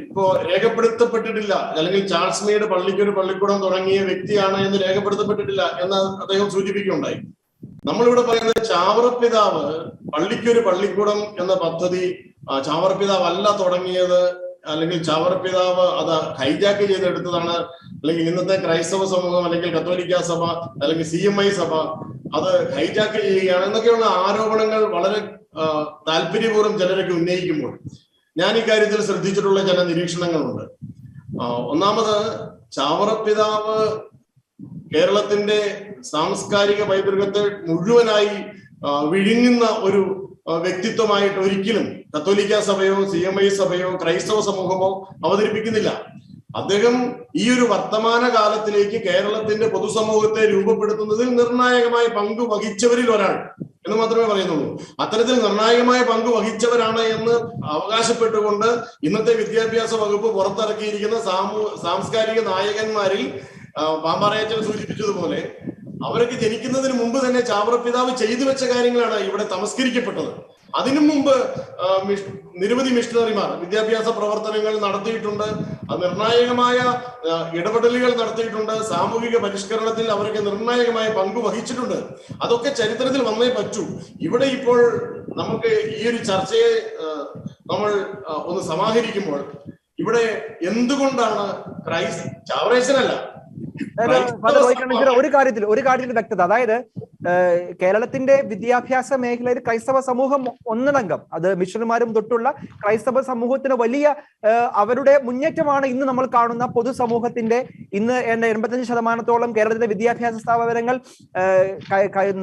ഇപ്പോ രേഖപ്പെടുത്തപ്പെട്ടിട്ടില്ല, അല്ലെങ്കിൽ ചാൾസ് മീഡ് പള്ളിക്കൊരു പള്ളിക്കൂടം തുടങ്ങിയ വ്യക്തിയാണ് എന്ന് രേഖപ്പെടുത്തപ്പെട്ടിട്ടില്ല എന്ന് അദ്ദേഹം സൂചിപ്പിക്കുകയുണ്ടായി. നമ്മളിവിടെ പറയുന്നത് ചാവറപ്പിതാവ് പള്ളിക്കൊരു പള്ളിക്കൂടം എന്ന പദ്ധതി ചാവറപ്പിതാവ് അല്ല തുടങ്ങിയത്, അല്ലെങ്കിൽ ചാവറപ്പിതാവ് അത് ഹൈജാക്ക് ചെയ്തെടുത്തതാണ്, അല്ലെങ്കിൽ ഇന്നത്തെ ക്രൈസ്തവ സമൂഹം അല്ലെങ്കിൽ കത്തോലിക്ക സഭ അല്ലെങ്കിൽ CMI സഭ അത് ഹൈജാക്ക് ചെയ്യുകയാണ് എന്നൊക്കെയുള്ള ആരോപണങ്ങൾ വളരെ താല്പര്യപൂർവ്വം ചിലരൊക്കെ ഉന്നയിക്കുമ്പോൾ ഞാൻ ഈ കാര്യത്തിൽ ശ്രദ്ധിച്ചിട്ടുള്ള ചില നിരീക്ഷണങ്ങളുണ്ട്. ഒന്നാമത്, ചാവറപ്പിതാവ് കേരളത്തിന്റെ സാംസ്കാരിക പൈതൃകത്തെ മുഴുവനായി വിഴുങ്ങുന്ന ഒരു വ്യക്തിത്വമായിട്ട് ഒരിക്കലും കത്തോലിക്ക സഭയോ CMI സഭയോ ക്രൈസ്തവ സമൂഹമോ അവതരിപ്പിക്കുന്നില്ല. അദ്ദേഹം ഈ ഒരു വർത്തമാന കാലത്തിലേക്ക് കേരളത്തിന്റെ പൊതുസമൂഹത്തെ രൂപപ്പെടുത്തുന്നതിൽ നിർണായകമായ പങ്ക് വഹിച്ചവരിൽ ഒരാൾ എന്ന് മാത്രമേ പറയുന്നുള്ളൂ. അത്തരത്തിൽ നിർണായകമായ പങ്ക് വഹിച്ചവരാണ് എന്ന് അവകാശപ്പെട്ടുകൊണ്ട് ഇന്നത്തെ വിദ്യാഭ്യാസ വകുപ്പ് പുറത്തിറക്കിയിരിക്കുന്ന സാംസ്കാരിക നായകന്മാരിൽ പാമ്പാറയച്ചൻ സൂചിപ്പിച്ചതുപോലെ അവരൊക്കെ ജനിക്കുന്നതിന് മുമ്പ് തന്നെ ചാവറപ്പിതാവ് ചെയ്തു വെച്ച കാര്യങ്ങളാണ് ഇവിടെ തമസ്കരിക്കപ്പെട്ടത്. അതിനു മുമ്പ് നിരവധി മിഷണറിമാർ വിദ്യാഭ്യാസ പ്രവർത്തനങ്ങൾ നടത്തിയിട്ടുണ്ട്, നിർണായകമായ ഇടപെടലുകൾ നടത്തിയിട്ടുണ്ട്, സാമൂഹിക പരിഷ്കരണത്തിൽ അവരൊക്കെ നിർണായകമായ പങ്ക് വഹിച്ചിട്ടുണ്ട്. അതൊക്കെ ചരിത്രത്തിൽ വന്നേ പറ്റൂ. ഇവിടെ ഇപ്പോൾ നമുക്ക് ഈ ഒരു ചർച്ചയെ നമ്മൾ ഒന്ന് സമാഹരിക്കുമ്പോൾ ഇവിടെ എന്തുകൊണ്ടാണ് ചാവറേശനല്ല ഒരു കാര്യത്തിൽ വ്യക്തത, അതായത് കേരളത്തിന്റെ വിദ്യാഭ്യാസ മേഖലയിൽ ക്രൈസ്തവ സമൂഹം ഒന്നടങ്കം, അത് മിഷണറിമാരും തൊട്ടുള്ള ക്രൈസ്തവ സമൂഹത്തിന് വലിയ അവരുടെ മുന്നേറ്റമാണ് ഇന്ന് നമ്മൾ കാണുന്ന പൊതുസമൂഹത്തിന്റെ. ഇന്ന് 85% കേരളത്തിലെ വിദ്യാഭ്യാസ സ്ഥാപനങ്ങൾ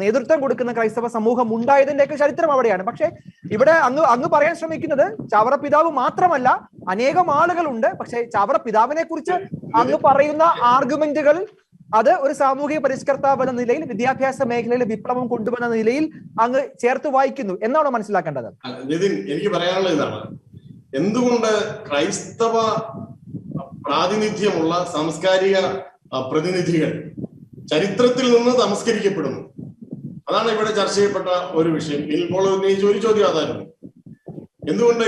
നേതൃത്വം കൊടുക്കുന്ന ക്രൈസ്തവ സമൂഹം ഉണ്ടായതിന്റെയൊക്കെ ചരിത്രം അവിടെയാണ്. പക്ഷെ ഇവിടെ അങ്ങ് പറയാൻ ശ്രമിക്കുന്നത് ചാവറപ്പിതാവ് മാത്രമല്ല, അനേകം ആളുകളുണ്ട്. പക്ഷെ ചാവറപ്പിതാവിനെ കുറിച്ച് അങ്ങ് പറയുന്ന ആർഗ്യുമെന്റുകൾ അത് ഒരു സാമൂഹിക പരിഷ്കർത്താവ് എന്ന നിലയിൽ വിദ്യാഭ്യാസ മേഖലയിൽ വിപ്ലവം കൊണ്ടുവന്ന നിലയിൽ അങ്ങ് ചേർത്ത് വായിക്കുന്നു എന്നാണോ മനസ്സിലാക്കേണ്ടത്? നിതിൻ, എനിക്ക് പറയാനുള്ള ഇതാണ്, എന്തുകൊണ്ട് ക്രൈസ്തവ പ്രാതിനിധ്യമുള്ള സാംസ്കാരിക പ്രതിനിധികൾ ചരിത്രത്തിൽ നിന്ന് തമസ്കരിക്കപ്പെടുന്നു? അതാണ് ഇവിടെ ചർച്ച ചെയ്യപ്പെട്ട ഒരു വിഷയം. ഇപ്പോൾ ഉന്നയിച്ച ഒരു ചോദ്യം അതായിരുന്നു, എന്തുകൊണ്ട്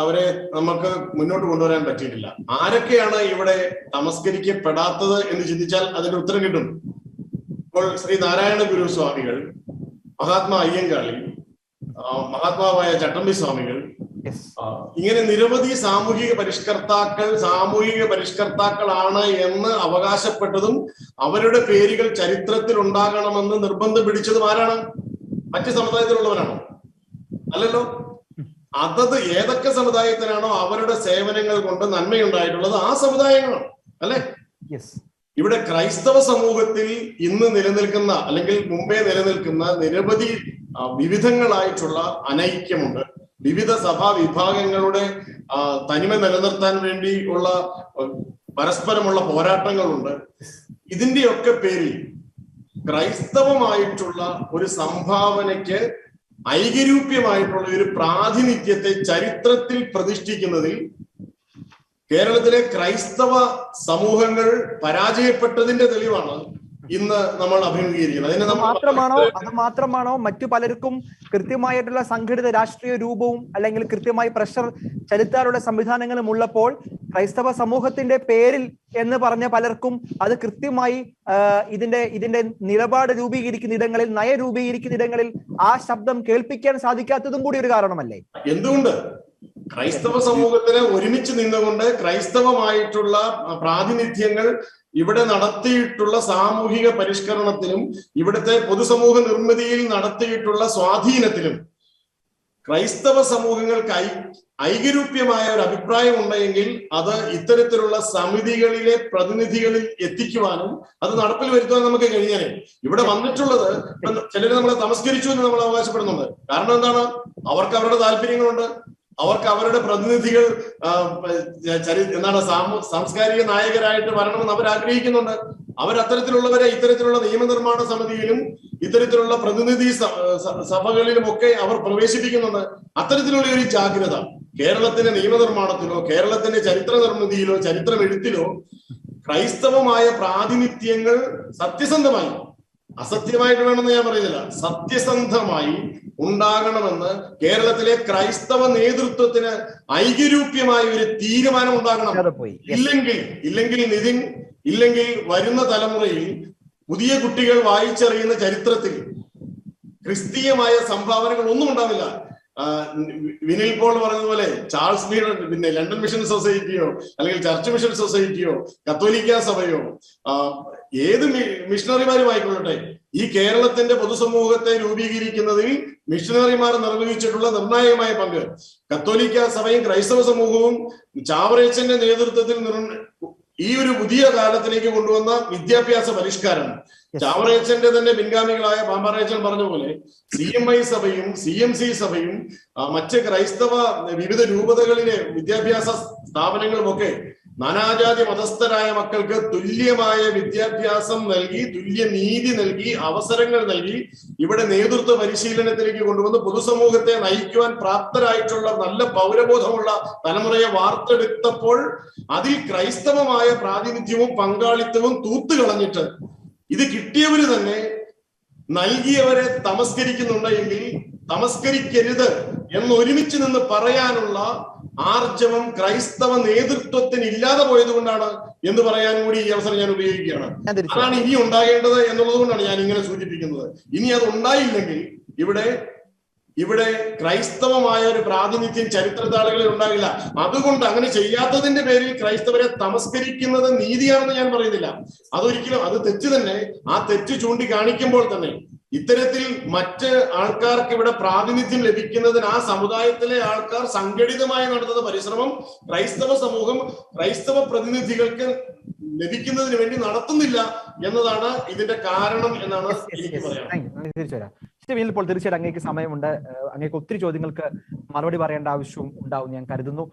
അവരെ നമുക്ക് മുന്നോട്ട് കൊണ്ടുവരാൻ പറ്റിയിട്ടില്ല? ആരൊക്കെയാണ് ഇവിടെ തമസ്കരിക്കപ്പെടാത്തത് എന്ന് ചിന്തിച്ചാൽ അതിന്റെ ഉത്തരം കിട്ടും. ഇപ്പോൾ ശ്രീ നാരായണ ഗുരുസ്വാമികൾ, മഹാത്മാ അയ്യങ്കാളി, മഹാത്മാവായ ചട്ടമ്പി സ്വാമികൾ, ഇങ്ങനെ നിരവധി സാമൂഹിക പരിഷ്കർത്താക്കളാണ് എന്ന് അവകാശപ്പെട്ടതും അവരുടെ പേരുകൾ ചരിത്രത്തിൽ ഉണ്ടാകണമെന്ന് നിർബന്ധം പിടിച്ചതും ആരാണ്? മറ്റ് സമുദായത്തിലുള്ളവരാണോ? അല്ലല്ലോ. അതത് ഏതൊക്കെ സമുദായത്തിനാണോ അവരുടെ സേവനങ്ങൾ കൊണ്ട് നന്മയുണ്ടായിട്ടുള്ളത് ആ സമുദായങ്ങളാണ്, അല്ലെ? ഇവിടെ ക്രൈസ്തവ സമൂഹത്തിൽ ഇന്ന് നിലനിൽക്കുന്ന അല്ലെങ്കിൽ മുമ്പേ നിലനിൽക്കുന്ന നിരവധി വിവിധങ്ങളായിട്ടുള്ള അനൈക്യമുണ്ട്. വിവിധ സഭാ വിഭാഗങ്ങളുടെ തനിമ നിലനിർത്താൻ വേണ്ടി ഉള്ള പരസ്പരമുള്ള പോരാട്ടങ്ങളുണ്ട്. ഇതിന്റെയൊക്കെ പേരിൽ ക്രൈസ്തവമായിട്ടുള്ള ഒരു സംഭാവനയ്ക്ക് ഐകരൂപ്യമായിട്ടുള്ള ഒരു പ്രാതിനിധ്യത്തെ ചരിത്രത്തിൽ പ്രതിഷ്ഠിക്കുന്നതിൽ കേരളത്തിലെ ക്രൈസ്തവ സമൂഹങ്ങൾ പരാജയപ്പെട്ടതിന്റെ തെളിവാണ് ഇന്ന് നമ്മൾ അഭിമുഖീകരിക്കുന്നത്. അത് മാത്രമാണോ മറ്റു പലർക്കും കൃത്യമായിട്ടുള്ള സംഘടിത രാഷ്ട്രീയ രൂപവും അല്ലെങ്കിൽ കൃത്യമായി പ്രഷർ ചെലുത്താനുള്ള സംവിധാനങ്ങളും ഉള്ളപ്പോൾ ക്രൈസ്തവ സമൂഹത്തിന്റെ പേരിൽ എന്ന് പറഞ്ഞ പലർക്കും അത് കൃത്യമായി ഇതിന്റെ നിലപാട് രൂപീകരിക്കുന്ന ഇടങ്ങളിൽ, നയ രൂപീകരിക്കുന്ന ഇടങ്ങളിൽ ആ ശബ്ദം കേൾപ്പിക്കാൻ സാധിക്കാത്തതും കൂടി ഒരു കാരണമല്ലേ? എന്തുകൊണ്ട് ക്രൈസ്തവ സമൂഹത്തിന് ഒരുമിച്ച് നിന്നുകൊണ്ട് ക്രൈസ്തവമായിട്ടുള്ള പ്രാതിനിധ്യങ്ങൾ ഇവിടെ നടത്തിയിട്ടുള്ള സാമൂഹിക പരിഷ്കരണത്തിലും ഇവിടുത്തെ പൊതുസമൂഹ നിർമ്മിതിയിൽ നടത്തിയിട്ടുള്ള സ്വാധീനത്തിലും ക്രൈസ്തവ സമൂഹങ്ങൾക്ക് ഐകരൂപ്യമായ ഒരു അഭിപ്രായം ഉണ്ടെങ്കിൽ അത് ഇത്തരത്തിലുള്ള സമിതികളിലെ പ്രതിനിധികളിൽ എത്തിക്കുവാനും അത് നടപ്പിൽ വരുത്തുവാൻ നമുക്ക് കഴിഞ്ഞാൽ ഇവിടെ വന്നിട്ടുള്ളത് ചിലർ നമ്മളെ തമസ്കരിച്ചു എന്ന് നമ്മൾ അവകാശപ്പെടുന്നുണ്ട്. കാരണം എന്താണ്? അവർക്ക് അവരുടെ താല്പര്യങ്ങളുണ്ട്, അവർക്ക് അവരുടെ പ്രതിനിധികൾ സാംസ്കാരിക നായകരായിട്ട് വരണമെന്ന് അവർ ആഗ്രഹിക്കുന്നുണ്ട്. അവരത്തരത്തിലുള്ളവരെ ഇത്തരത്തിലുള്ള നിയമനിർമ്മാണ സമിതിയിലും ഇത്തരത്തിലുള്ള പ്രതിനിധി സഭകളിലും ഒക്കെ അവർ പ്രവേശിപ്പിക്കുന്നുണ്ട്. അത്തരത്തിലുള്ള ഒരു ജാഗ്രത കേരളത്തിന്റെ നിയമനിർമ്മാണത്തിലോ കേരളത്തിന്റെ ചരിത്ര നിർമ്മിതിയിലോ ചരിത്രമെഴുത്തിലോ ക്രൈസ്തവമായ പ്രാതിനിധ്യങ്ങൾ സത്യസന്ധമായി, അസത്യമായിട്ട് വേണമെന്ന് ഞാൻ പറയുന്നില്ല, സത്യസന്ധമായി ഉണ്ടാകണമെന്ന് കേരളത്തിലെ ക്രൈസ്തവ നേതൃത്വത്തിന് ഐകരൂപ്യമായ ഒരു തീരുമാനം ഉണ്ടാകണം. ഇല്ലെങ്കിൽ വരുന്ന തലമുറയിൽ പുതിയ കുട്ടികൾ വായിച്ചറിയുന്ന ചരിത്രത്തിൽ ക്രിസ്തീയമായ സംഭാവനകൾ ഒന്നും ഉണ്ടാവില്ല. വിനിൽ പോൾ പറഞ്ഞതുപോലെ ചാൾസ് മീഡർ, പിന്നെ ലണ്ടൻ മിഷൻ സൊസൈറ്റിയോ അല്ലെങ്കിൽ ചർച്ച് മിഷൻ സൊസൈറ്റിയോ കത്തോലിക്ക സഭയോ ഏത് മിഷണറിമാരുമായിക്കൊള്ളട്ടെ, ഈ കേരളത്തിന്റെ പൊതുസമൂഹത്തെ രൂപീകരിക്കുന്നതിൽ മിഷണറിമാർ നിർവഹിച്ചിട്ടുള്ള നിർണായകമായ പങ്ക് കത്തോലിക്ക സഭയും ക്രൈസ്തവ സമൂഹവും ചാവറേച്ചന്റെ നേതൃത്വത്തിൽ ഈ ഒരു പുതിയ കാലത്തിലേക്ക് കൊണ്ടുവന്ന വിദ്യാഭ്യാസ പരിഷ്കാരം, ചാവറേച്ചന്റെ തന്നെ പിൻഗാമികളായ പാമ്പാറേച്ചൻ പറഞ്ഞ പോലെ CMI സഭയും CMC സഭയും മറ്റ് ക്രൈസ്തവ വിവിധ രൂപതകളിലെ വിദ്യാഭ്യാസ സ്ഥാപനങ്ങളും ഒക്കെ നാനാജാതി മതസ്ഥരായ മക്കൾക്ക് തുല്യമായ വിദ്യാഭ്യാസം നൽകി, തുല്യ നീതി നൽകി, അവസരങ്ങൾ നൽകി ഇവിടെ നേതൃത്വ പരിശീലനത്തിലേക്ക് കൊണ്ടുവന്ന് പൊതുസമൂഹത്തെ നയിക്കുവാൻ പ്രാപ്തരായിട്ടുള്ള നല്ല പൗരബോധമുള്ള തലമുറയെ വാർത്തെടുത്തപ്പോൾ അതിൽ ക്രൈസ്തവമായ പ്രാതിനിധ്യവും പങ്കാളിത്തവും തൂത്തുകളഞ്ഞിട്ട് ഇത് കിട്ടിയവര് തന്നെ നൽകിയവരെ തമസ്കരിക്കുന്നുണ്ടെങ്കിൽ തമസ്കരിക്കരുത് എന്ന് ഒരുമിച്ച് നിന്ന് പറയാനുള്ള ആർജവം ക്രൈസ്തവ നേതൃത്വത്തിന് ഇല്ലാതെ പോയത് കൊണ്ടാണ് എന്ന് പറയാൻ കൂടി ഈ അവസരം ഞാൻ ഉപയോഗിക്കുകയാണ്. അതാണ് ഇനി ഉണ്ടാകേണ്ടത് എന്നുള്ളത് കൊണ്ടാണ് ഞാൻ ഇങ്ങനെ സൂചിപ്പിക്കുന്നത്. ഇനി അത് ഉണ്ടായില്ലെങ്കിൽ ഇവിടെ ക്രൈസ്തവമായ ഒരു പ്രാതിനിധ്യം ചരിത്രതാളുകളിൽ ഉണ്ടാകില്ല. അതുകൊണ്ട് അങ്ങനെ ചെയ്യാത്തതിന്റെ പേരിൽ ക്രൈസ്തവരെ തമസ്കരിക്കുന്നത് നീതിയാണെന്ന് ഞാൻ പറയുന്നില്ല. അതൊരിക്കലും അത് തെറ്റ് തന്നെ. ആ തെറ്റ് ചൂണ്ടിക്കാണിക്കുമ്പോൾ തന്നെ ഇത്തരത്തിൽ മറ്റ് ആൾക്കാർക്ക് ഇവിടെ പ്രാതിനിധ്യം ലഭിക്കുന്നതിന് ആ സമുദായത്തിലെ ആൾക്കാർ സംഘടിതമായി നടത്തുന്ന പരിശ്രമം ക്രൈസ്തവ സമൂഹം ക്രൈസ്തവ പ്രതിനിധികൾക്ക് ലഭിക്കുന്നതിന് വേണ്ടി നടത്തുന്നില്ല എന്നതാണ് ഇതിന്റെ കാരണം എന്നാണ് എനിക്ക് പറയാനുള്ളത്. ഇപ്പോൾ തീർച്ചയായിട്ടും അങ്ങേക്ക് സമയമുണ്ട്, അങ്ങേക്ക് ഒത്തിരി ചോദ്യങ്ങൾക്ക് മറുപടി പറയേണ്ട ആവശ്യവും ഉണ്ടാവും ഞാൻ കരുതുന്നു.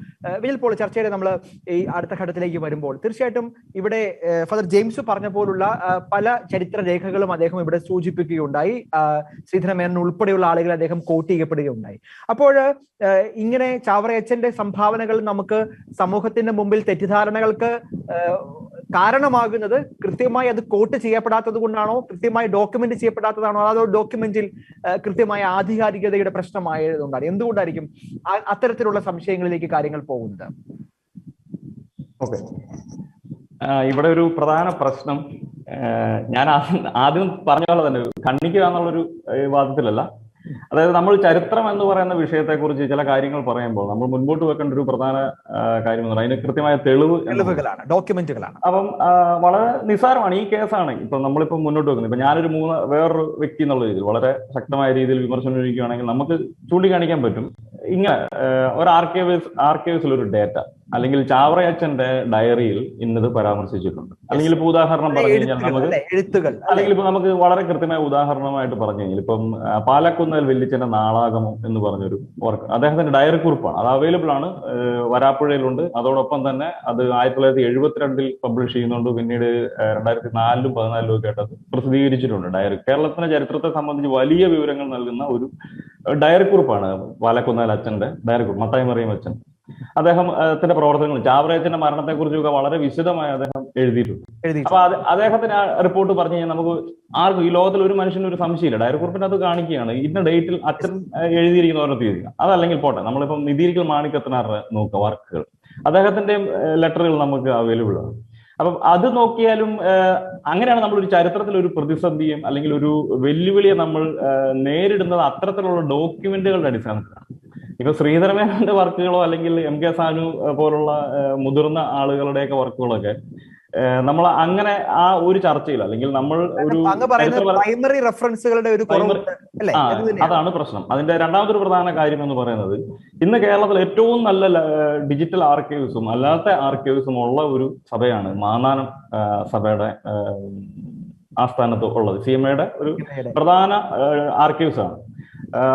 വിനിൽ പോൾ, ചർച്ചയുടെ നമ്മൾ ഈ അടുത്ത ഘട്ടത്തിലേക്ക് വരുമ്പോൾ തീർച്ചയായിട്ടും ഇവിടെ ഫാദർ ജെയിംസ് പറഞ്ഞ പോലുള്ള പല ചരിത്ര രേഖകളും അദ്ദേഹം ഇവിടെ സൂചിപ്പിക്കുകയുണ്ടായി. ശ്രീധരമേനോൻ ഉൾപ്പെടെയുള്ള ആളുകൾ അദ്ദേഹം കോട്ട് ചെയ്യപ്പെടുകയുണ്ടായി. അപ്പോൾ ഇങ്ങനെ ചാവറയച്ചന്റെ സംഭാവനകൾ നമുക്ക് സമൂഹത്തിന്റെ മുമ്പിൽ തെറ്റിദ്ധാരണകൾക്ക് കാരണമാകുന്നത് കൃത്യമായി അത് കോട്ട് ചെയ്യപ്പെടാത്തത് കൊണ്ടാണോ, കൃത്യമായി ഡോക്യുമെന്റ് ചെയ്യപ്പെടാത്തതാണോ, അതോ ഡോക്യുമെന്റിൽ കൃത്യമായ ആധികാരികതയുടെ പ്രശ്നമായതുകൊണ്ടാണ്? എന്തുകൊണ്ടായിരിക്കും അത്തരത്തിലുള്ള സംശയങ്ങളിലേക്ക് കാര്യങ്ങൾ പോകുന്നത്? ഓക്കെ, ഇവിടെ ഒരു പ്രധാന പ്രശ്നം ഞാൻ ആദ്യം പറഞ്ഞ പോലെ തന്നെ ഖണ്ഡിക്കുക എന്നുള്ളൊരു വാദത്തിലല്ല. അതായത് നമ്മൾ ചരിത്രം എന്ന് പറയുന്ന വിഷയത്തെക്കുറിച്ച് ചില കാര്യങ്ങൾ പറയുമ്പോൾ നമ്മൾ മുൻപോട്ട് വെക്കേണ്ട ഒരു പ്രധാന കാര്യം എന്ന് പറയുന്നത് അതിന് കൃത്യമായ തെളിവുകളാണ്, ഡോക്യുമെന്റുകളാണ്. അപ്പം വളരെ നിസ്സാരമാണ് ഈ കേസാണ് ഇപ്പൊ നമ്മളിപ്പോ മുന്നോട്ട് വെക്കുന്നത്. ഇപ്പൊ ഞാനൊരു വേറൊരു വ്യക്തി എന്നുള്ള രീതിയിൽ വളരെ ശക്തമായ രീതിയിൽ വിമർശനം ഉന്നയിക്കുകയാണെങ്കിൽ നമുക്ക് ചൂണ്ടിക്കാണിക്കാൻ പറ്റും. ഇങ്ങനെ ഒരു ആർക്കൈവ്സിൽ ഒരു ഡേറ്റ അല്ലെങ്കിൽ ചാവറയച്ചന്റെ ഡയറിയിൽ ഇന്നത് പരാമർശിച്ചിട്ടുണ്ട്, അല്ലെങ്കിൽ ഇപ്പൊ ഉദാഹരണം പറഞ്ഞു കഴിഞ്ഞാൽ നമുക്ക് എഴുത്തുകൾ, അല്ലെങ്കിൽ ഇപ്പൊ നമുക്ക് വളരെ കൃത്യമായ ഉദാഹരണമായിട്ട് പറഞ്ഞു കഴിഞ്ഞാൽ ഇപ്പം പാലക്കുന്നേൽ വെല്ലിച്ചന്റെ നാളാഗമം എന്ന് പറഞ്ഞൊരു വർക്ക് അദ്ദേഹത്തിന്റെ ഡയറി കുറിപ്പാണ്. അത് അവൈലബിൾ ആണ്, വരാപ്പുഴയിലുണ്ട്. അതോടൊപ്പം തന്നെ അത് 1972 പബ്ലിഷ് ചെയ്യുന്നുണ്ട്. പിന്നീട് 2004-ലും 2014-ലും ഒക്കെ ആയിട്ട് അത് പ്രസിദ്ധീകരിച്ചിട്ടുണ്ട്. ഡയറി കേരളത്തിന്റെ ചരിത്രത്തെ സംബന്ധിച്ച് വലിയ വിവരങ്ങൾ നൽകുന്ന ഒരു ഡയറി കുറിപ്പാണ് പാലക്കുന്നേൽ അച്ഛന്റെ ഡയറി കുറിപ്പ്, മത്തായി മറിയം അച്ഛൻ. അദ്ദേഹത്തിന്റെ പ്രവർത്തനങ്ങൾ ചാവറയച്ചന്റെ മരണത്തെക്കുറിച്ചൊക്കെ വളരെ വിശദമായി അദ്ദേഹം എഴുതിയിട്ടുണ്ട്. അപ്പൊ അദ്ദേഹത്തിന് ആ റിപ്പോർട്ട് പറഞ്ഞു കഴിഞ്ഞാൽ നമുക്ക് ആർക്കും ഈ ലോകത്തിൽ ഒരു മനുഷ്യന് ഒരു സംശയമില്ല. ഡയറി കുറിപ്പിന്റെ അത് കാണിക്കുകയാണ് ഇന്ന ഡേറ്റിൽ അച്ഛൻ എഴുതിയിരിക്കുന്ന ഓരോ തീയതി. അതല്ലെങ്കിൽ പോട്ടെ, നമ്മളിപ്പം നിധിയിരിക്കൽ മാണിക്കത്തനാരുടെ നോക്കുക വർക്കുകൾ, അദ്ദേഹത്തിന്റെ ലെറ്ററുകൾ നമുക്ക് അവൈലബിൾ ആണ്. അപ്പം അത് നോക്കിയാലും അങ്ങനെയാണ് നമ്മളൊരു ചരിത്രത്തിൽ ഒരു പ്രതിസന്ധിയും അല്ലെങ്കിൽ ഒരു വെല്ലുവിളിയെ നമ്മൾ നേരിടുന്നത് അത്തരത്തിലുള്ള ഡോക്യുമെന്റുകളുടെ അടിസ്ഥാനത്തിലാണ്. ഇപ്പൊ ശ്രീധരമേനോന്റെ വർക്കുകളോ അല്ലെങ്കിൽ MK സാനു പോലുള്ള മുതിർന്ന ആളുകളുടെയൊക്കെ വർക്കുകളൊക്കെ നമ്മൾ അങ്ങനെ ആ ഒരു ചർച്ചയിൽ അല്ലെങ്കിൽ നമ്മൾ ഒരു പ്രൈമറി റെഫറൻസുകളുടെ ഒരു അതാണ് പ്രശ്നം. അതിന്റെ രണ്ടാമതൊരു പ്രധാന കാര്യം എന്ന് പറയുന്നത് ഇന്ന് കേരളത്തിൽ ഏറ്റവും നല്ല ഡിജിറ്റൽ ആർക്കൈവ്സും അല്ലാത്ത ആർക്കൈവ്സും ഉള്ള ഒരു സഭയാണ് മാന്നാനം സഭയുടെ ആസ്ഥാനത്ത് ഉള്ളത്. CMAയുടെ ഒരു പ്രധാന ആർക്കൈവ്സ് ആണ്.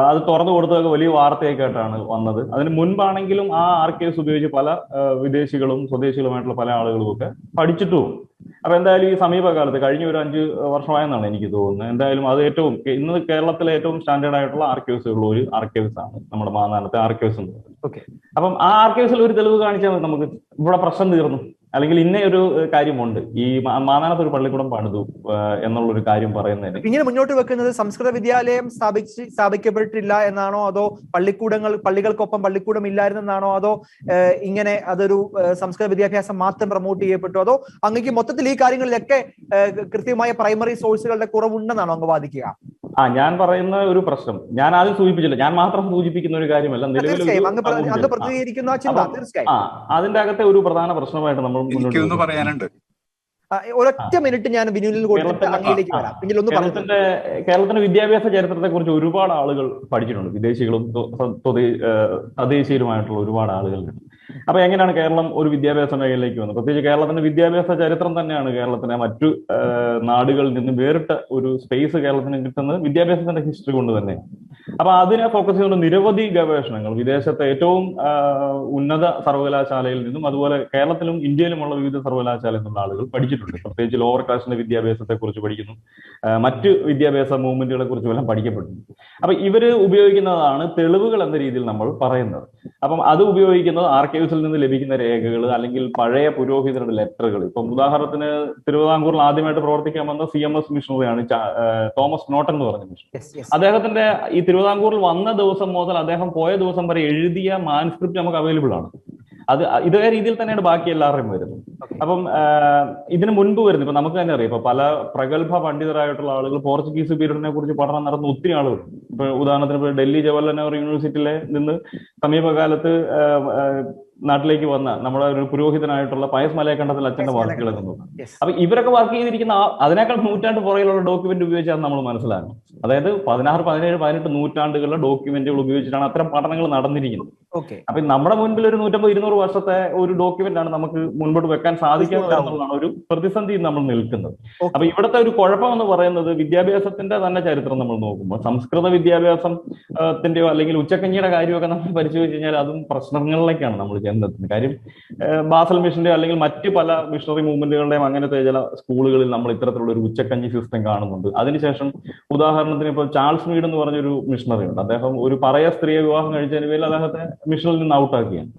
അത് തുറന്നു കൊടുത്തതൊക്കെ വലിയ വാർത്തയൊക്കെ ആയിട്ടാണ് വന്നത്. അതിന് മുൻപാണെങ്കിലും ആ ആർക്കൈവ്സ് ഉപയോഗിച്ച് പല വിദേശികളും സ്വദേശികളുമായിട്ടുള്ള പല ആളുകളും ഒക്കെ പഠിച്ചിട്ടും. അപ്പൊ എന്തായാലും ഈ സമീപകാലത്ത് കഴിഞ്ഞ ഒരു 5 വർഷമായെന്നാണ് എനിക്ക് തോന്നുന്നത്. എന്തായാലും അത് ഏറ്റവും ഇന്ന് കേരളത്തിലെ ഏറ്റവും സ്റ്റാൻഡേർഡ് ആയിട്ടുള്ള ആർക്കൈവ്സുള്ള ഒരു ആർക്കൈവ്സ് ആണ് നമ്മുടെ മാന്നാനത്തെ ആർക്കൈവ്സ് എന്ന് പറയുന്നത്. അപ്പം ആ ആർക്കൈവ്സിൽ ഒരു തെളിവ് കാണിച്ചാൽ നമുക്ക് ഇവിടെ പ്രശ്നം തീർന്നു. അല്ലെങ്കിൽ ഇന്ന ഒരു കാര്യമുണ്ട്, ഈ മാന്നാനത്ത് ഒരു പള്ളിക്കൂടം പണിതു എന്നുള്ളൊരു കാര്യം പറയുന്നതിന് ഇങ്ങനെ മുന്നോട്ട് വെക്കുന്നത് സംസ്കൃത വിദ്യാലയം സ്ഥാപിക്കപ്പെട്ടില്ല എന്നാണോ, അതോ പള്ളികൾക്കൊപ്പം പള്ളിക്കൂടം ഇല്ലായിരുന്നെന്നാണോ, അതോ ഇങ്ങനെ അതൊരു സംസ്കൃത വിദ്യാഭ്യാസം മാത്രം പ്രൊമോട്ട് ചെയ്യപ്പെട്ടു, അതോ അങ്ങേക്ക് മൊത്തത്തിൽ ഈ കാര്യങ്ങളിലൊക്കെ കൃത്യമായ പ്രൈമറി സോഴ്സുകളുടെ കുറവുണ്ടെന്നാണോ അങ്ങ് വാദിക്കുക? ഞാൻ പറയുന്ന ഒരു പ്രശ്നം ഞാൻ ആദ്യം സൂചിപ്പിച്ചില്ല, ഞാൻ മാത്രം സൂചിപ്പിക്കുന്ന ഒരു കാര്യമല്ല. നിലവിൽ അതിന്റെ അകത്തെ ഒരു പ്രധാന പ്രശ്നമായിട്ട് നമ്മൾ പറയാനുണ്ട്. ഒരൊറ്റ മിനിറ്റ് ഞാൻ വിനുവിൽ കേരളത്തിന്റെ വിദ്യാഭ്യാസ ചരിത്രത്തെ കുറിച്ച് ഒരുപാട് ആളുകൾ പഠിച്ചിട്ടുണ്ട്, വിദേശികളും തദ്ദേശീയരുമായിട്ടുള്ള ഒരുപാട് ആളുകളുണ്ട്. അപ്പൊ എങ്ങനെയാണ് കേരളം ഒരു വിദ്യാഭ്യാസ മേഖലയിലേക്ക് വന്നത്? പ്രത്യേകിച്ച് കേരളത്തിന്റെ വിദ്യാഭ്യാസ ചരിത്രം തന്നെയാണ് കേരളത്തിനെ മറ്റു നാടുകളിൽ നിന്ന് വേറിട്ട ഒരു സ്പേസ് കേരളത്തിന് കിട്ടുന്നത് വിദ്യാഭ്യാസത്തിന്റെ ഹിസ്റ്ററി കൊണ്ട് തന്നെയാണ്. അപ്പൊ അതിനെ ഫോക്കസ് ചെയ്യുന്ന നിരവധി ഗവേഷണങ്ങൾ വിദേശത്തെ ഏറ്റവും ഉന്നത സർവകലാശാലയിൽ നിന്നും അതുപോലെ കേരളത്തിലും ഇന്ത്യയിലുമുള്ള വിവിധ സർവകലാശാലയിൽ നിന്നുള്ള ആളുകൾ പഠിച്ചിട്ടുണ്ട്. പ്രത്യേകിച്ച് ലോവർ കാസ്റ്റിന്റെ വിദ്യാഭ്യാസത്തെ കുറിച്ച് പഠിക്കുന്നു, മറ്റ് വിദ്യാഭ്യാസ മൂവ്മെന്റുകളെ കുറിച്ചും എല്ലാം പഠിക്കപ്പെടുന്നു. അപ്പൊ ഇവര് ഉപയോഗിക്കുന്നതാണ് തെളിവുകൾ എന്ന രീതിയിൽ നമ്മൾ പറയുന്നത്. അപ്പം അത് ഉപയോഗിക്കുന്നത് ആർക്കൈവ്സിൽ നിന്ന് ലഭിക്കുന്ന രേഖകൾ അല്ലെങ്കിൽ പഴയ പുരോഹിതരുടെ ലെറ്ററുകൾ. ഇപ്പം ഉദാഹരണത്തിന് തിരുവിതാംകൂറിൽ ആദ്യമായിട്ട് പ്രവർത്തിക്കാൻ വന്ന CMS മിഷണറിയാണ് തോമസ് നോട്ടൻ എന്ന് പറഞ്ഞ മിഷണറി. അദ്ദേഹത്തിന്റെ ഈ തിരുവിതാംകൂറിൽ വന്ന ദിവസം മുതൽ അദ്ദേഹം പോയ ദിവസം വരെ എഴുതിയ മാനുസ്ക്രിപ്റ്റ് നമുക്ക് അവൈലബിൾ ആണ്. അത് ഇതേ രീതിയിൽ തന്നെയാണ് ബാക്കി എല്ലാവരുടെയും വരുന്നത്. അപ്പം ഇതിന് മുൻപ് വരുന്നത് ഇപ്പൊ നമുക്ക് തന്നെ അറിയാം, ഇപ്പൊ പല പ്രഗത്ഭ പണ്ഡിതരായിട്ടുള്ള ആളുകൾ പോർച്ചുഗീസ് പീരീഡിനെ കുറിച്ച് പഠനം നടത്തുന്ന ഒത്തിരി ആളുകൾ. ഇപ്പൊ ഉദാഹരണത്തിന് ഇപ്പൊ ഡൽഹി ജവഹർലാൽ നെഹ്റു യൂണിവേഴ്സിറ്റിയിലെ നിന്ന് സമീപകാലത്ത് നാട്ടിലേക്ക് വന്ന നമ്മുടെ ഒരു പുരോഹിതനായിട്ടുള്ള പയസ് മലയക്കണ്ടത്തിൽ അച്ഛന്റെ വർക്കുകൾ എത്തുന്നു. അപ്പൊ ഇവരൊക്കെ വർക്ക് ചെയ്തിരിക്കുന്ന അതിനേക്കാൾ നൂറ്റാണ്ട് പുറകിലുള്ള ഡോക്യുമെന്റ് ഉപയോഗിച്ചാണ് നമ്മൾ മനസ്സിലാക്കുന്നത്. അതായത് 16, 17, 18 നൂറ്റാണ്ടുകളിലെ ഡോക്യുമെന്റുകൾ ഉപയോഗിച്ചിട്ടാണ് അത്തരം പഠനങ്ങൾ നടന്നിരിക്കുന്നത്. അപ്പൊ നമ്മുടെ മുൻപിൽ ഒരു 150-200 വർഷത്തെ ഒരു ഡോക്യുമെന്റ് ആണ് നമുക്ക് മുൻപോട്ട് വെക്കാൻ സാധിക്കുന്നത് എന്നുള്ളതാണ് ഒരു പ്രതിസന്ധി നമ്മൾ നിൽക്കുന്നത്. അപ്പൊ ഇവിടുത്തെ ഒരു കുഴപ്പം എന്ന് പറയുന്നത് വിദ്യാഭ്യാസത്തിന്റെ തന്നെ ചരിത്രം നമ്മൾ നോക്കുമ്പോൾ സംസ്കൃത വിദ്യാഭ്യാസത്തിന്റെയോ അല്ലെങ്കിൽ ഉച്ചക്കഞ്ഞിയുടെ കാര്യമൊക്കെ നമ്മൾ പരിശോധിച്ച് കഴിഞ്ഞാൽ അതും പ്രശ്നങ്ങളിലേക്കാണ് നമ്മൾ ചെന്നെത്തുന്നത്. കാര്യം ബാസൽ മിഷന്റെ അല്ലെങ്കിൽ മറ്റ് പല മിഷണറി മൂവ്മെന്റുകളുടെയും അങ്ങനത്തെ ചില സ്കൂളുകളിൽ നമ്മൾ ഇത്തരത്തിലുള്ള ഒരു ഉച്ചക്കഞ്ഞി സിസ്റ്റം കാണുന്നുണ്ട്. അതിനുശേഷം ഉദാഹരണത്തിന് ഇപ്പോൾ ചാൾസ് മീഡ് എന്ന് പറഞ്ഞൊരു മിഷണറി ഉണ്ട്. അദ്ദേഹം ഒരു പറയ സ്ത്രീയെ വിവാഹം കഴിച്ചതിന് പേരിൽ അദ്ദേഹത്തെ മിഷനിൽ നിന്ന് ഔട്ടാക്കിയാണ്.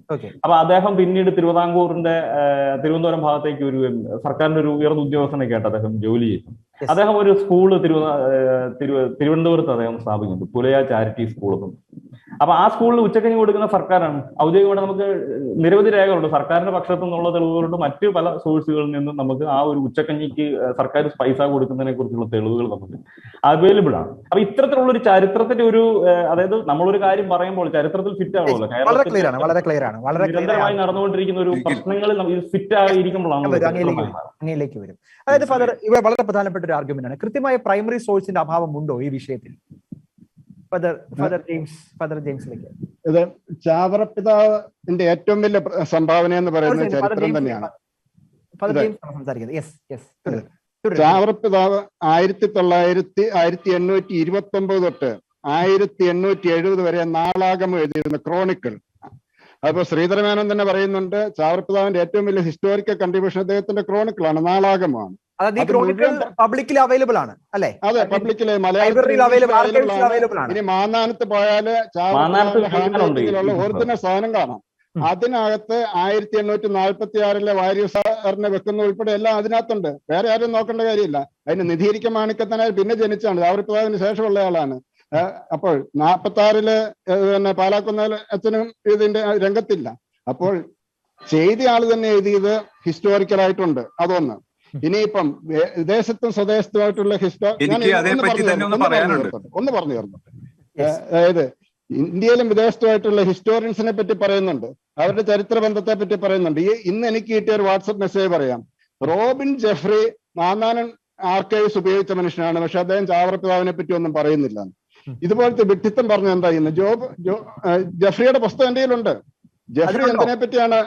അപ്പൊ അദ്ദേഹം പിന്നീട് തിരുവനന്തപുരം ഭാഗത്തേക്ക് ഒരു സർക്കാരിന്റെ ഒരു ഉയർന്ന ഉദ്യോഗസ്ഥനൊക്കെ ആയിട്ട് അദ്ദേഹം ജോലി ചെയ്തു. അദ്ദേഹം ഒരു സ്കൂള് തിരുവനന്തപുരത്ത് അദ്ദേഹം സ്ഥാപിക്കുന്നുണ്ട്, പുലയ ചാരിറ്റി സ്കൂൾ. അപ്പൊ ആ സ്കൂളിൽ ഉച്ചക്കഞ്ഞി കൊടുക്കുന്ന സർക്കാരാണ്. ഔദ്യോഗികമായിട്ട് നമുക്ക് നിരവധി രേഖകളുണ്ട്, സർക്കാരിന്റെ പക്ഷത്തു നിന്നുള്ള തെളിവുകളുണ്ട്, മറ്റു പല സോഴ്സുകളിൽ നിന്നും നമുക്ക് ആ ഒരു ഉച്ചക്കഞ്ഞിക്ക് സർക്കാർ പൈസ കൊടുക്കുന്നതിനെ കുറിച്ചുള്ള തെളിവുകൾ നമുക്ക് അവൈലബിൾ ആണ്. അപ്പൊ ഇത്തരത്തിലുള്ള ഒരു ചരിത്രത്തിന്റെ ഒരു അതായത് നമ്മളൊരു കാര്യം പറയുമ്പോൾ ചരിത്രത്തിൽ ഫിറ്റ് ആവുമല്ലോ, നിരന്തരമായി നടന്നുകൊണ്ടിരിക്കുന്ന ഒരു പ്രശ്നങ്ങളിൽ ഫിറ്റ് ആയിരിക്കുമ്പോഴാണ് അങ്ങനെയിലേക്ക് വരും. അതായത് ഫാദർ, ഇവിടെ വളരെ പ്രധാനപ്പെട്ട ഒരു ആർഗ്യുമെന്റ് ആണ്, കൃത്യമായ പ്രൈമറി സോഴ്സിന്റെ അഭാവം ഉണ്ടോ ഈ വിഷയത്തിൽ? ഇത് ചാവറപ്പിതാവിന്റെ ഏറ്റവും വലിയ സംഭാവന എന്ന് പറയുന്നത് ചരിത്രം തന്നെയാണ്. ചാവറപ്പിതാവ് 1829 തൊട്ട് 1870 വരെ നാളാഗമം എഴുതിയിരുന്ന ക്രോണിക്കിൾ. അപ്പൊ ശ്രീധരമേനോൻ തന്നെ പറയുന്നുണ്ട്, ചാവറപ്പിതാവിന്റെ ഏറ്റവും വലിയ ഹിസ്റ്റോറിക്കൽ കൺട്രിബ്യൂഷൻ അദ്ദേഹത്തിന്റെ ക്രോണിക്കിളാണ്, നാളാഗമമാണ്. പബ്ലിക്കലി അവൈലബിൾ ആണ് അല്ലെ? അതെ, പബ്ലിക്കലി മലയാളത്തിൽ. ഇനി മാന്നാനത്ത് പോയാല് ചാവറപ്പിതാവിന്റെ ഒറിജിനൽ സാധനം കാണാം. അതിനകത്ത് 1846 വാര്യസാറിനെ വെക്കുന്ന ഉൾപ്പെടെ എല്ലാം അതിനകത്തുണ്ട്. വേറെ ആരും നോക്കേണ്ട കാര്യമില്ല. അതിന് നിധീരിക്ക മാണിക്കത്തനാർ പിന്നെ ജനിച്ചാണ്, ചാവറപ്പിതാവിന് ശേഷമുള്ള ആളാണ്. അപ്പോൾ 46 പിന്നെ പാലാക്കുന്നേൽ അച്ഛനും ഇതിന്റെ രംഗത്തില്ല. അപ്പോൾ ചെയ്ത ആള് തന്നെ എഴുതിയത് ഹിസ്റ്റോറിക്കലായിട്ടുണ്ട്. അതൊന്ന്. ഇനിയിപ്പം വിദേശത്തും സ്വദേശത്തുമായിട്ടുള്ള ഒന്ന് പറഞ്ഞു തരുന്നുണ്ട്. അതായത് ഇന്ത്യയിലും വിദേശത്തുമായിട്ടുള്ള ഹിസ്റ്റോറിയൻസിനെ പറ്റി പറയുന്നുണ്ട്, അവരുടെ ചരിത്ര ബന്ധത്തെ പറ്റി പറയുന്നുണ്ട്. ഇന്ന് എനിക്ക് കിട്ടിയ ഒരു വാട്സപ്പ് മെസ്സേജ് പറയാം. റോബിൻ ജെഫ്രി മാന്നാനൻ ആർക്കൈവ്സ് ഉപയോഗിച്ച മനുഷ്യനാണ്, പക്ഷെ അദ്ദേഹം ചാവറപ്പിതാവിനെ പറ്റി ഒന്നും പറയുന്നില്ല. ഇതുപോലത്തെ വിഡ്ഢിത്തം പറഞ്ഞ എന്താ ചെയ്യുന്നത്? ജെഫ്രിയുടെ പുസ്തകം എന്റെ കയ്യിലുണ്ട്. ജെഫ്രി എന്തിനെ പറ്റിയാണ്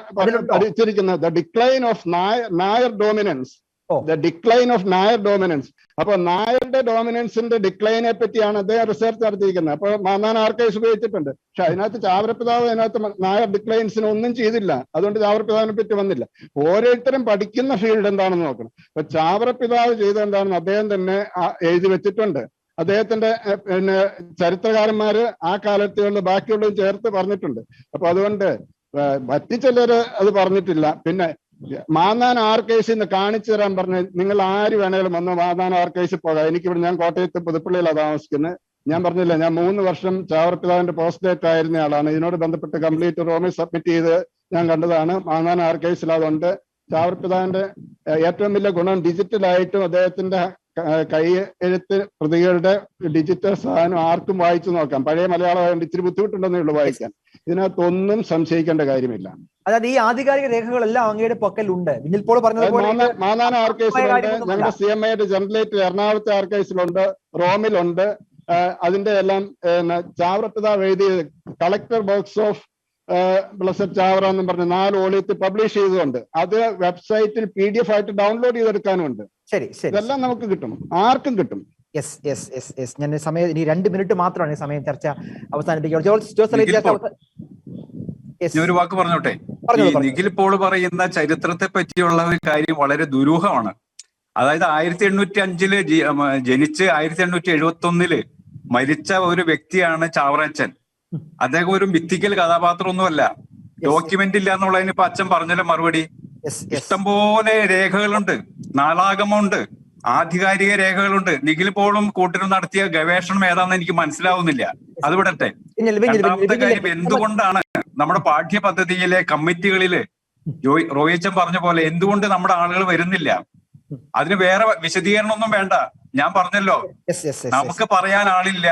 പഠിച്ചിരിക്കുന്നത്? The decline of Nair dominance. The decline of Nair dominance. അപ്പൊ നായരുടെ ഡോമിനൻസിന്റെ ഡിക്ലൈനെ പറ്റിയാണ് അദ്ദേഹം റിസർച്ച് നടത്തിയിരിക്കുന്നത്. അപ്പൊ മാന്നാൻ ആർക്കൈവ്സ് ഉപയോഗിച്ചിട്ടുണ്ട്. പക്ഷെ അതിനകത്ത് ചാവറപ്പിതാവ് അതിനകത്ത് നായർ ഡിക്ലൈൻസിന് ഒന്നും ചെയ്തില്ല. അതുകൊണ്ട് ചാവറപ്പിതാവിനെ പറ്റി വന്നില്ല. ഓരോരുത്തരും പഠിക്കുന്ന ഫീൽഡ് എന്താണെന്ന് നോക്കണം. അപ്പൊ ചാവറപ്പിതാവ് ചെയ്ത എന്താണെന്ന് അദ്ദേഹം തന്നെ എഴുതി വെച്ചിട്ടുണ്ട്. അദ്ദേഹത്തിന്റെ പിന്നെ ചരിത്രകാരന്മാര് ആ കാലത്തുള്ള ബാക്കിയുള്ളതും ചേർത്ത് പറഞ്ഞിട്ടുണ്ട്. അപ്പൊ അതുകൊണ്ട് മറ്റു ചിലര് അത് പറഞ്ഞിട്ടില്ല. പിന്നെ മാന്നാൻ ആർക്കൈവ്സിൽ നിന്ന് കാണിച്ചു തരാൻ പറഞ്ഞ് നിങ്ങൾ ആര് വേണേലും വന്ന് മാന്നാൻ ആർക്കൈവ്സിൽ പോകാം. എനിക്കിവിടെ, ഞാൻ കോട്ടയത്ത് പുതുപ്പള്ളിയിലാണ് താമസിക്കുന്നത്. ഞാൻ പറഞ്ഞില്ല, ഞാൻ 3 വർഷം ചാവറപ്പിതാവിന്റെ പോസ്റ്റ് ഡേറ്റ് ആയിരുന്ന ആളാണ്. ഇതിനോട് ബന്ധപ്പെട്ട് കംപ്ലീറ്റ് റോമിൽ സബ്മിറ്റ് ചെയ്ത് ഞാൻ കണ്ടതാണ്. മാന്നാൻ ആർക്കൈവ്സിൽ അതുകൊണ്ട്. ചാവറപ്പിതാവിന്റെ ഏറ്റവും വലിയ ഗുണം ഡിജിറ്റലായിട്ടും അദ്ദേഹത്തിന്റെ കൈ എഴുത്ത് പ്രതികളുടെ ഡിജിറ്റൽ സാധനം ആർക്കും വായിച്ചു നോക്കാം. പഴയ മലയാളം ഇച്ചിരി ബുദ്ധിമുട്ടുണ്ടെന്നേ ഉള്ളൂ വായിക്കാൻ. ഇതിനകത്തൊന്നും സംശയിക്കേണ്ട കാര്യമില്ല. അതായത് ഈ ആധികാരിക രേഖകളെല്ലാം അങ്ങയുടെ പക്കലുണ്ട്. മാന്നാന ആർക്കൈവ്സിലുണ്ട്, ഞങ്ങളുടെ CMAയുടെ ജനറലേറ്റ് എറണാകുളത്തെ ആർക്കൈവ്സിലുണ്ട്, റോമിലുണ്ട്. അതിന്റെ എല്ലാം ചാവറപ്പിതാവ് എഴുതിയ collector box of blessed Chavara എന്നും പറഞ്ഞ് 4 വോളിയത്തിൽ പബ്ലിഷ് ചെയ്തുകൊണ്ട് അത് വെബ്സൈറ്റിൽ PDF ആയിട്ട് ഡൗൺലോഡ് ചെയ്തെടുക്കാനുണ്ട്. ശരി, ഇതെല്ലാം നമുക്ക് കിട്ടും, ആർക്കും കിട്ടും. ഞാൻ സമയം ഇനി 2 മിനിറ്റ് മാത്രമാണ് ഈ സമയം ചർച്ച അവസാനിപ്പിക്കുക. ഒരു വാക്ക് പറഞ്ഞോട്ടെ. നിഖിൽ പോൾ പറയുന്ന ചരിത്രത്തെ പറ്റിയുള്ള ഒരു കാര്യം വളരെ ദുരൂഹമാണ്. അതായത് 1805 ജനിച്ച് 1871 മരിച്ച ഒരു വ്യക്തിയാണ് ചാവറയച്ചൻ. അദ്ദേഹം ഒരു മിത്തിക്കൽ കഥാപാത്രമൊന്നുമല്ല. ഡോക്യുമെന്റ് ഇല്ല എന്നുള്ളതിന് ഇപ്പൊ അച്ഛൻ പറഞ്ഞല്ലോ മറുപടി. ഇഷ്ടംപോലെ രേഖകളുണ്ട്, നാളാഗമുണ്ട്, ആധികാരിക രേഖകളുണ്ട്. നിഖിൽ പോളും കൂട്ടരും നടത്തിയ ഗവേഷണം ഏതാണെന്ന് എനിക്ക് മനസ്സിലാവുന്നില്ല. അത് വിടട്ടെ. രണ്ടാമത്തെ കാര്യം, എന്തുകൊണ്ടാണ് നമ്മുടെ പാഠ്യപദ്ധതിയിലെ കമ്മിറ്റികളില് റോയിച്ചൻ പറഞ്ഞ പോലെ എന്തുകൊണ്ട് നമ്മുടെ ആളുകൾ വരുന്നില്ല? അതിന് വേറെ വിശദീകരണമൊന്നും വേണ്ട. ഞാൻ പറഞ്ഞല്ലോ, നമുക്ക് പറയാൻ ആളില്ല,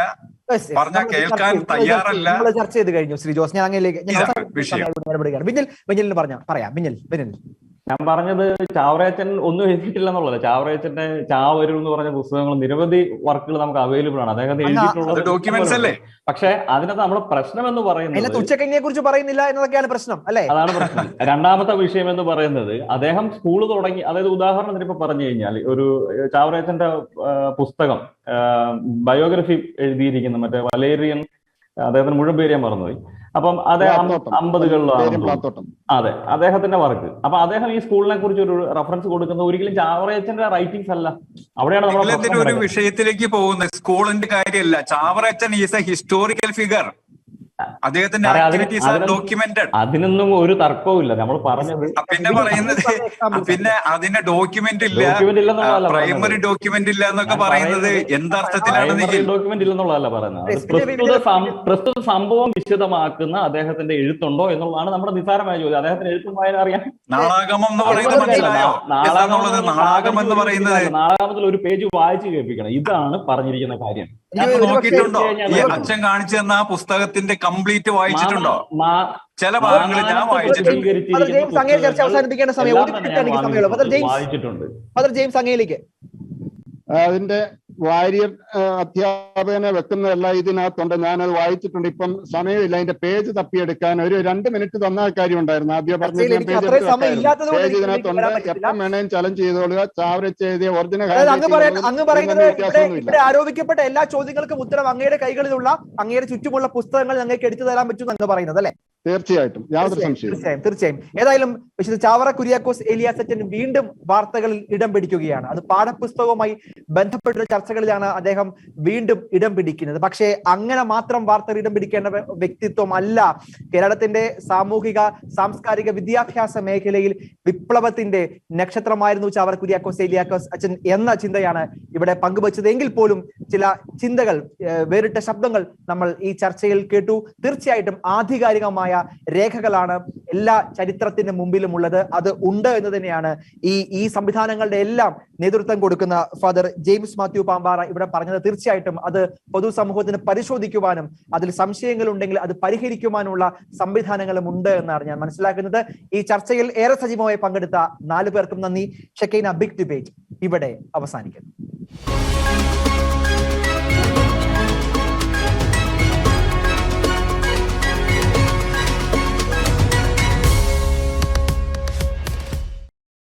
പറഞ്ഞാൽ കേൾക്കാൻ തയ്യാറല്ല. ചർച്ച ചെയ്ത് കഴിഞ്ഞു ശ്രീ ജോസ്. ഞാൻ അങ്ങനെയൊക്കെ ഞാൻ പറഞ്ഞത് ചാവറയച്ചൻ ഒന്നും എഴുതിയിട്ടില്ല എന്നുള്ളത്. ചാവറയച്ചന്റെ ചാവരു എന്ന് പറഞ്ഞ പുസ്തകങ്ങൾ നിരവധി വർക്കുകൾ നമുക്ക് അവൈലബിൾ ആണ്. അദ്ദേഹം എഴുതിയിട്ടുള്ളത് ഡോക്യുമെന്റ്സ് അല്ലേ. പക്ഷെ അതിനകത്ത് നമ്മുടെ പ്രശ്നം എന്ന് പറയുന്നത് ഉച്ചക്കഞ്ഞിയെ കുറിച്ച് പറയുന്നില്ല എന്നതൊക്കെയാണ് പ്രശ്നം അല്ലെ? അതാണ് പ്രശ്നം. രണ്ടാമത്തെ വിഷയം എന്ന് പറയുന്നത് അദ്ദേഹം സ്കൂൾ തുടങ്ങി. അതായത് ഉദാഹരണത്തിന് ഇപ്പൊ പറഞ്ഞു കഴിഞ്ഞാൽ ഒരു ചാവറയച്ചന്റെ പുസ്തകം ബയോഗ്രഫി എഴുതിയിരിക്കുന്ന മറ്റേ വലേറിയൻ അദ്ദേഹത്തിന് മുഴുവൻ പേര് ഞാൻ മറന്നുപോയി. അപ്പം അദ്ദേഹം 50കളിലാണ്. അതെ, അദ്ദേഹത്തിന്റെ വർക്ക്. അപ്പൊ അദ്ദേഹം ഈ സ്കൂളിനെ കുറിച്ച് ഒരു റെഫറൻസ് കൊടുക്കുന്നത് ഒരിക്കലും ചാവറയച്ചന്റെ റൈറ്റിംഗ്സ് അല്ല. അവിടെയാണ് നമ്മൾ ഒരു വിഷയത്തിലേക്ക് പോകുന്നത്. സ്കൂളിന്റെ കാര്യമല്ല, ചാവറയച്ചൻ ഈസ് എ ഹിസ്റ്റോറിക്കൽ ഫിഗർ. അദ്ദേഹത്തിന്റെ ആക്ടിവിറ്റീസ് ആർ ഡോക്യുമെന്റഡ്. അതിനൊന്നും ഒരു തർക്കവും ഇല്ല. നമ്മൾ പറഞ്ഞത് പിന്നെ പറയുന്നത് പിന്നെ അതിന്റെ ഡോക്യുമെന്റ് ഇല്ല, പ്രൈമറി ഡോക്യുമെന്റ് ഇല്ല എന്നൊക്കെ പറയുന്നത് എന്തർത്ഥത്തിലാണെന്നെങ്കിൽ ഡോക്യുമെന്റ് ഇല്ലെന്നുള്ളതല്ല പറയുന്നത്. പ്രസ്തുത സംഭവം വിശദമാക്കുന്ന അദ്ദേഹത്തിന്റെ എഴുത്തുണ്ടോ എന്നുള്ളതാണ് നമ്മുടെ നിസ്സാരമായ ചോദ്യം. അദ്ദേഹത്തിന് എഴുത്തും വായന അറിയാം. നാളാഗമം എന്ന് പറയുന്നത് മനസ്സിലായോ? നാളാഗമം എന്ന് പറയുന്നത് നാളാഗമത്തിൽ ഒരു പേജ് വായിച്ചു കേൾപ്പിക്കണം. ഇതാണ് പറഞ്ഞിരിക്കുന്ന കാര്യം. നോക്കിയിട്ടുണ്ടോ? ഈ അച്ഛൻ കാണിച്ചു തന്ന ആ പുസ്തകത്തിന്റെ കംപ്ലീറ്റ് വായിച്ചിട്ടുണ്ടോ? ചില ഭാഗങ്ങൾ ഞാൻ വായിച്ചിട്ടുണ്ട്. അതിന്റെ വാര്യർ അധ്യാപകനെ വെക്കുന്നതല്ല ഇതിനകത്തുണ്ട്. ഞാനത് വായിച്ചിട്ടുണ്ട്. ഇപ്പം സമയമില്ല അതിന്റെ പേജ് തപ്പിയെടുക്കാൻ. ഒരു 2 മിനിറ്റ് തന്ന കാര്യം ഉണ്ടായിരുന്നു. ആദ്യം പറഞ്ഞ പേജ് ഇതിനകത്തുണ്ട്. എപ്പം വേണേലും ചലഞ്ച് ചെയ്തോളുക. ചാവറച്ച് എഴുതിയ ഒറിജിനൽ ആരോപിക്കപ്പെട്ട എല്ലാ ചോദ്യങ്ങൾക്കും ഉത്തരം അങ്ങയുടെ കൈകളിലുള്ള അങ്ങയുടെ ചുറ്റുമുള്ള പുസ്തകങ്ങൾ ഞങ്ങൾക്ക് എടുത്തു തരാൻ പറ്റും എന്ന് പറയുന്നത് അല്ലേ? തീർച്ചയായിട്ടും, യാതൊരു സംശയവും. തീർച്ചയായും. ഏതായാലും വിശുദ്ധ ചാവറ കുര്യാക്കോസ് ഏലിയാസച്ചൻ വീണ്ടും വാർത്തകളിൽ ഇടം പിടിക്കുകയാണ്. അത് പാഠപുസ്തകവുമായി ബന്ധപ്പെട്ട ചർച്ചകളിലാണ് അദ്ദേഹം വീണ്ടും ഇടം പിടിക്കുന്നത്. പക്ഷേ അങ്ങനെ മാത്രം വാർത്തകൾ ഇടം പിടിക്കേണ്ട വ്യക്തിത്വമല്ല. കേരളത്തിന്റെ സാമൂഹിക സാംസ്കാരിക വിദ്യാഭ്യാസ മേഖലയിൽ വിപ്ലവത്തിന്റെ നക്ഷത്രമായിരുന്നു ചാവറ കുര്യാക്കോസ് ഏലിയാക്കോസ് അച്ഛൻ എന്ന ചിന്തയാണ് ഇവിടെ പങ്കുവച്ചത്. എങ്കിൽ പോലും ചില ചിന്തകൾ, വേറിട്ട ശബ്ദങ്ങൾ നമ്മൾ ഈ ചർച്ചയിൽ കേട്ടു. തീർച്ചയായിട്ടും ആധികാരികമായ രേഖകളാണ് എല്ലാ ചരിത്രത്തിന്റെ മുമ്പിലും ഉള്ളത്. അത് ഉണ്ട് എന്ന് തന്നെയാണ് ഈ സംവിധാനങ്ങളുടെ എല്ലാം നേതൃത്വം കൊടുക്കുന്ന ഫാദർ ജെയിംസ് മാത്യു പാമ്പാറ ഇവിടെ പറഞ്ഞത്. തീർച്ചയായിട്ടും അത് പൊതുസമൂഹത്തിന് പരിശോധിക്കുവാനും അതിൽ സംശയങ്ങൾ ഉണ്ടെങ്കിൽ അത് പരിഹരിക്കുവാനുള്ള സംവിധാനങ്ങളും ഉണ്ട് എന്നാണ് ഞാൻ മനസ്സിലാക്കുന്നത്. ഈ ചർച്ചയിൽ ഏറെ സജീവമായി പങ്കെടുത്ത 4 പേർക്കും നന്ദി. ഷെക്കൈന ബിഗ് ഡിബേറ്റ് ഇവിടെ അവസാനിക്കുന്നു.